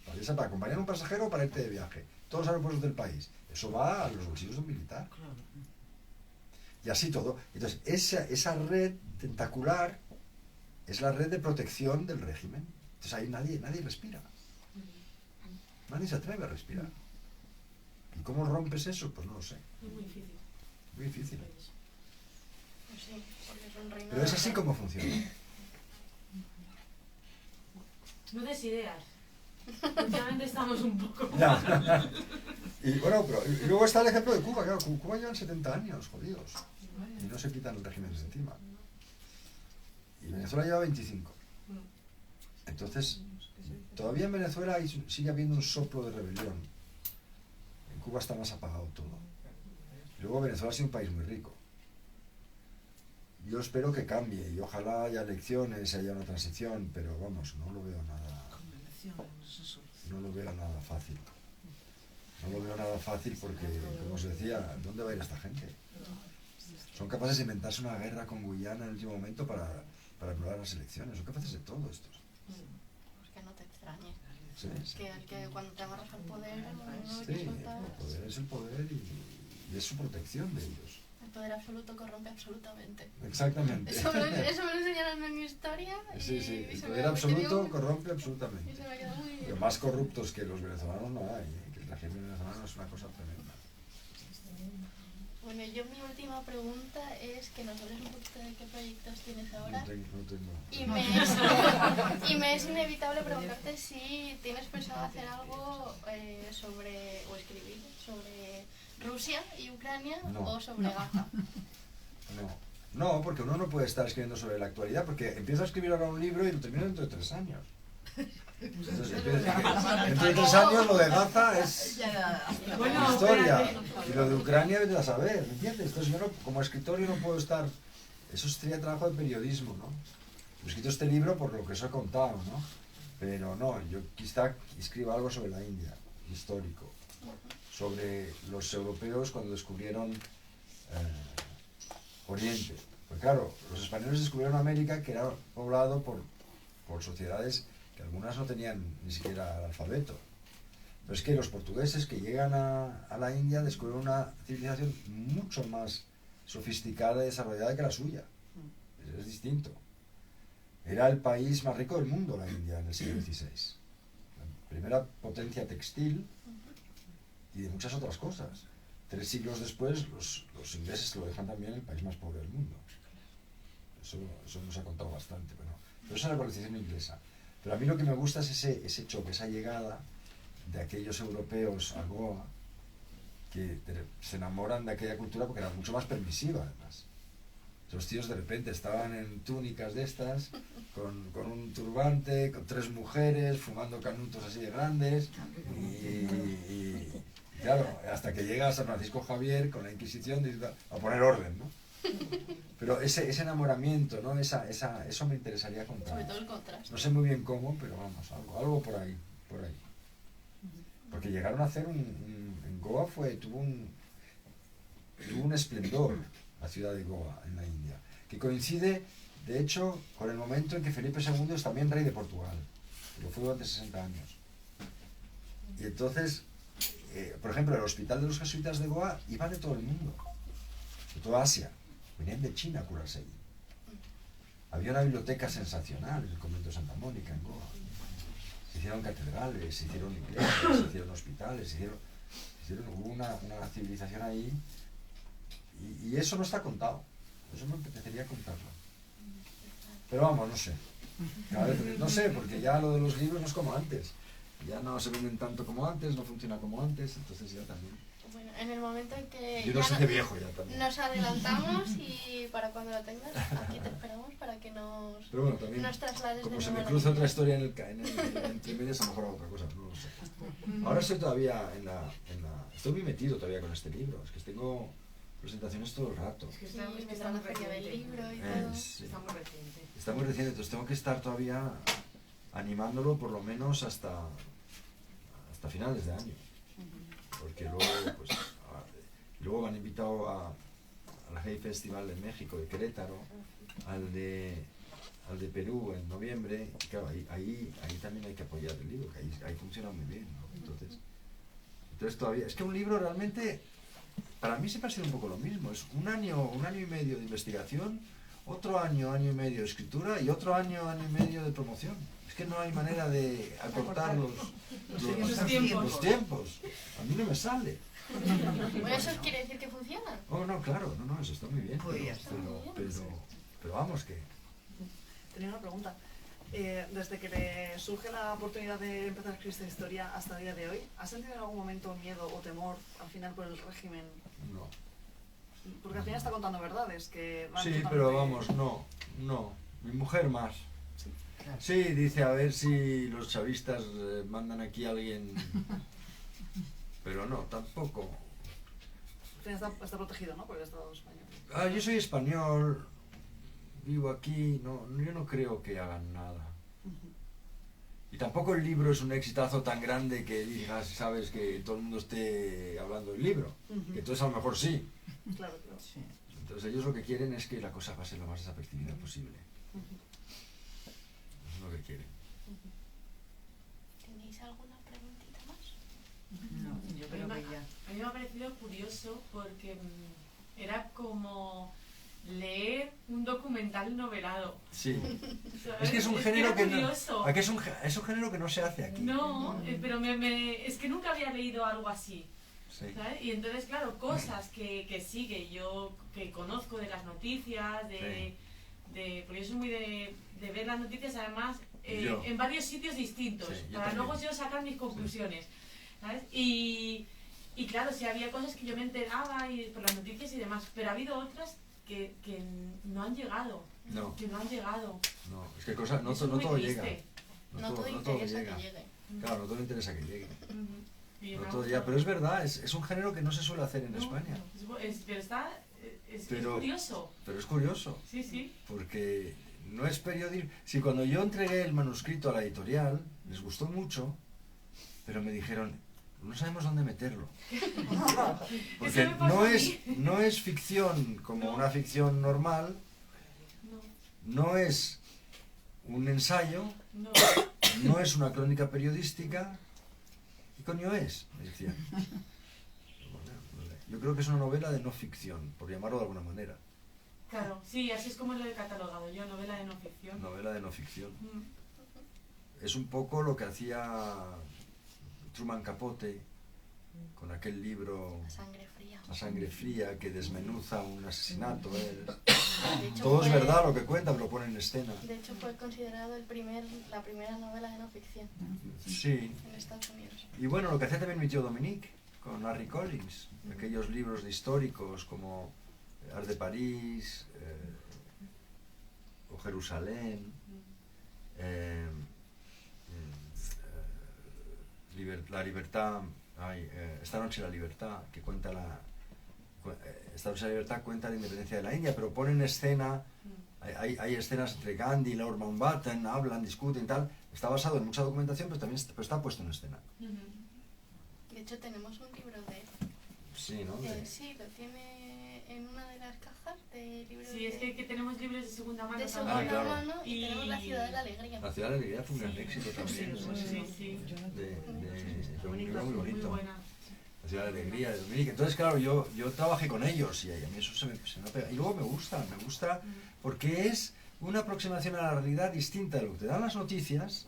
Para acompañar a un pasajero o para irte de viaje. Todos los aeropuertos del país. Eso va a los bolsillos de un militar. Y así todo. Entonces, esa red tentacular es la red de protección del régimen. Entonces ahí nadie respira. Nadie se atreve a respirar. ¿Y cómo rompes eso? Pues no lo sé. Es muy difícil. Muy difícil. Pues sí, porque es un reino. Pero es así como funciona. No des ideas. Últimamente estamos un poco... Ya. Y bueno, y luego está el ejemplo de Cuba. Claro, Cuba llevan 70 años, jodidos. Y no se quitan el régimen de encima. Y Venezuela lleva 25. Entonces, todavía en Venezuela sigue habiendo un soplo de rebelión. En Cuba está más apagado todo. Y luego Venezuela ha sido un país muy rico. Yo espero que cambie y ojalá haya elecciones, haya una transición, pero vamos, no lo veo nada fácil. No lo veo nada fácil porque, como os decía, ¿dónde va a ir esta gente? Son capaces de inventarse una guerra con Guyana en el último momento para anular las elecciones. Son capaces de todo estos. Pues que no te extrañe. Sí, sí. Que cuando te agarras al poder, no hay Sí, que soltar. el poder es el poder y es su protección de ellos. El poder absoluto corrompe absolutamente. Exactamente. Eso me lo enseñaron en mi historia. Sí, y el se poder me absoluto quedó- corrompe Y absolutamente. se me quedó muy Pero bien. más corruptos que los venezolanos no hay. Que el régimen venezolano es una cosa tremenda. Bueno, yo mi última pregunta es que nos hables un poquito de qué proyectos tienes ahora. No tengo. Y me es inevitable preguntarte si tienes pensado hacer algo o escribir sobre Rusia y Ucrania No. o sobre Gaza. No, porque uno no puede estar escribiendo sobre la actualidad, porque empiezo a escribir ahora un libro y lo termino dentro de 3 años. Entonces, dentro de 3 años lo de Gaza es Bueno, historia. espérate. Y lo de Ucrania, vete a saber, ¿me entiendes? Entonces yo como escritor yo no puedo estar... Eso sería trabajo de periodismo, ¿no? He escrito este libro por lo que os he contado, ¿no? Pero no, yo quizá escriba algo sobre la India, histórico. Sobre los europeos cuando descubrieron Oriente. Pues claro, los españoles descubrieron América, que era poblado por sociedades que algunas no tenían ni siquiera el alfabeto. Pero es que los portugueses que llegan a la India descubren una civilización mucho más sofisticada y desarrollada que la suya. Es distinto. Era el país más rico del mundo, la India, en el siglo XVI. La primera potencia textil y de muchas otras cosas. 3 siglos después, los ingleses lo dejan también el país más pobre del mundo. Eso nos ha contado bastante. Bueno, pero esa es la colonización inglesa. Pero a mí lo que me gusta es ese choque, esa llegada de aquellos europeos a Goa que se enamoran de aquella cultura porque era mucho más permisiva, además. Los tíos de repente estaban en túnicas de estas, con un turbante, con 3 mujeres, fumando canutos así de grandes, y claro, hasta que llega San Francisco Javier con la Inquisición a poner orden, ¿no? Pero ese enamoramiento, ¿no? Eso me interesaría contar. Sobre todo el contraste. No sé muy bien cómo, pero vamos, algo por ahí. Porque llegaron a hacer en Goa tuvo un esplendor la ciudad de Goa en la India, que coincide de hecho con el momento en que Felipe II es también rey de Portugal, lo fue durante 60 años. Y entonces, por ejemplo, el hospital de los jesuitas de Goa iba de todo el mundo, de toda Asia, venían de China a curarse allí. Había una biblioteca sensacional en el convento de Santa Mónica en Goa. Se hicieron catedrales, se hicieron iglesias, se hicieron hospitales, hubo una civilización ahí, y eso no está contado. Eso me apetecería contarlo. Pero vamos, no sé. Cada vez, no sé, porque ya lo de los libros no es como antes. Ya no se venden tanto como antes, no funciona como antes, entonces ya también. Bueno, en el momento en que Yo no ya sé de viejo ya también. nos adelantamos y para cuando lo tengas, aquí te esperamos para que Pero bueno, también, nos traslades como de se nuevo me a la cruza India. otra historia entre medias, a lo mejor hago otra cosa, no lo sé. Ahora estoy todavía estoy muy metido todavía con este libro, es que tengo presentaciones todo el rato. Es que Sí, está está la muy feria del reciente. libro y todo. Sí. Está muy reciente. Está muy reciente, entonces tengo que estar todavía animándolo por lo menos hasta finales de año. Porque luego me han invitado al Hey Festival de México, de Querétaro, al de Perú en noviembre, y claro, ahí también hay que apoyar el libro, que ahí funciona muy bien, ¿no? Entonces todavía, es que un libro realmente, para mí siempre ha sido un poco lo mismo, es un año y medio de investigación, otro año y medio de escritura y otro año y medio de promoción. Es que no hay manera de acortar los tiempos. A mí no me sale. Bueno, eso quiere decir que funciona. Oh, no, claro, no, eso está muy bien. Pues ya está. Pero vamos, que... Tenía una pregunta. Desde que le surge la oportunidad de empezar a escribir esta historia hasta el día de hoy, ¿has sentido en algún momento miedo o temor al final por el régimen? No. Porque al final está contando verdades que van Sí, totalmente- pero vamos, no. Mi mujer más. Claro. Sí, dice a ver si los chavistas mandan aquí a alguien... Pero no, tampoco. Al final está protegido, ¿no? Por el Estado español. Yo soy español, vivo aquí, yo no creo que hagan nada. Y tampoco el libro es un exitazo tan grande que digas, sabes, que todo el mundo esté hablando del libro. Que entonces a lo mejor sí. Claro, claro. Sí. Entonces ellos lo que quieren es que la cosa pase lo más desapercibida posible. Eso es lo que quieren. ¿Tenéis alguna preguntita más? No, yo creo que ya. A mí me ha parecido curioso porque era como leer un documental novelado. Sí. ¿Sabes? Es que es un género era que no, curioso. aquí es un género que no se hace aquí. No, pero es que nunca había leído algo así. Sí. ¿Sabes? Y entonces, claro, cosas que sí, que yo que conozco de las noticias, porque yo soy muy de ver las noticias además Yo. en varios sitios distintos, Sí, yo para también. luego yo sacar mis conclusiones. ¿Sabes? Y claro, sí había cosas que yo me enteraba por las noticias y demás, pero ha habido otras que no han llegado. No. Que no han llegado. No, es que cosas, no, Eso es no muy todo triste. llega. No todo interesa que llegue. Claro, no todo interesa que llegue. Y No me ha todo gustado. llega, pero es verdad, es un género que no se suele hacer en No, España. pero es Pero- curioso. Pero es curioso, Sí, sí. porque no es periodismo. Si cuando yo entregué el manuscrito a la editorial, les gustó mucho, pero me dijeron, no sabemos dónde meterlo. Eso Porque me pasa a mí. no es ficción como una ficción normal, no es un ensayo, No. no es una crónica periodística. ¿Qué coño es? Me decían. Yo creo que es una novela de no ficción, por llamarlo de alguna manera. Claro, sí, así es como lo he catalogado yo, novela de no ficción. Novela de no ficción. Mm. Es un poco lo que hacía Truman Capote con aquel libro La sangre fría. A sangre fría, que desmenuza un asesinato. De hecho, Todo es fue- verdad lo que cuenta, pero lo pone en escena. De hecho, fue considerado la primera novela de no ficción Sí. en Estados Unidos. Y bueno, lo que hacía también mi tío Dominique con Larry Collins, aquellos libros de históricos como Ars de París o Jerusalén, La Libertad, Esta noche la libertad, que cuenta Esta noche la libertad cuenta la independencia de la India, pero pone en escena, hay escenas entre Gandhi y Lord Mountbatten, hablan, discuten, tal. Está basado en mucha documentación, pero también está puesto en escena. De hecho, tenemos un libro de él. Sí, ¿no? Sí, lo tiene en una de las cajas de libros Sí, es que tenemos libros de segunda mano de también. segunda claro. mano y Y- tenemos La ciudad de la alegría. La ciudad de la alegría fue un gran éxito también. Sí. Fue un libro muy Muy bonito. buena. La ciudad de la alegría de Dominique. Entonces, claro, yo trabajé con ellos y a mí eso se me ha pegado. Y luego me gusta porque es una aproximación a la realidad distinta de lo que te dan las noticias.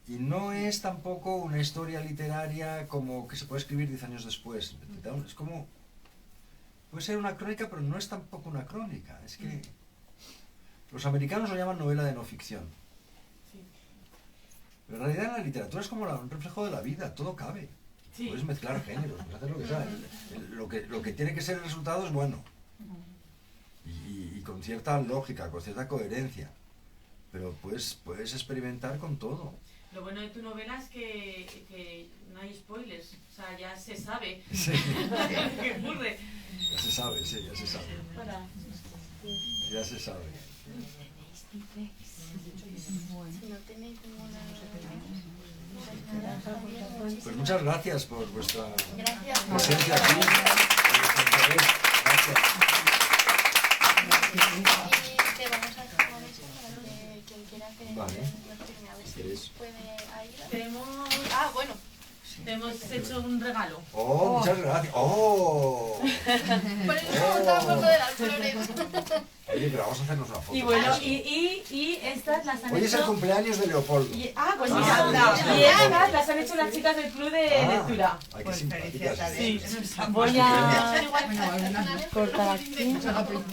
Y no es tampoco una historia literaria como que se puede escribir 10 años después. Es como... Puede ser una crónica, pero no es tampoco una crónica. Es que... Los americanos lo llaman novela de no ficción. Sí. Pero en realidad en la literatura es como un reflejo de la vida, todo cabe. Sí. Puedes mezclar géneros, puedes hacer lo que sea. Lo que tiene que ser el resultado es bueno. Y con cierta lógica, con cierta coherencia. Pero puedes experimentar con todo. Lo bueno de tu novela es que no hay spoilers, o sea, ya se sabe Sí. qué ocurre. Ya se sabe, sí, ya se sabe. Ya se sabe. Si no tenéis ninguna... Pues nada, Javier, muchísimas Pues muchas gracias por vuestra gracias por presencia aquí. Por vuestro interés. Gracias. Y te vamos a dejar con eso para que quien quiera que Vale. nos firme. A ver si ¿Queréis? puede ir. Te hemos, Ah, bueno. te hemos hecho un regalo. Oh, muchas gracias. Oh. Por eso preguntaba por lo de las flores. Oye, pero vamos a hacernos una foto. Y bueno, y estas las han Hoy es el hecho... cumpleaños de Leopoldo. Pues Ah, mira, pues y estas las han hecho las chicas del club de lectura. Ay, qué Pues simpáticas. felicidades. Sí, voy a... Bueno, Personales, cortar pero aquí. muy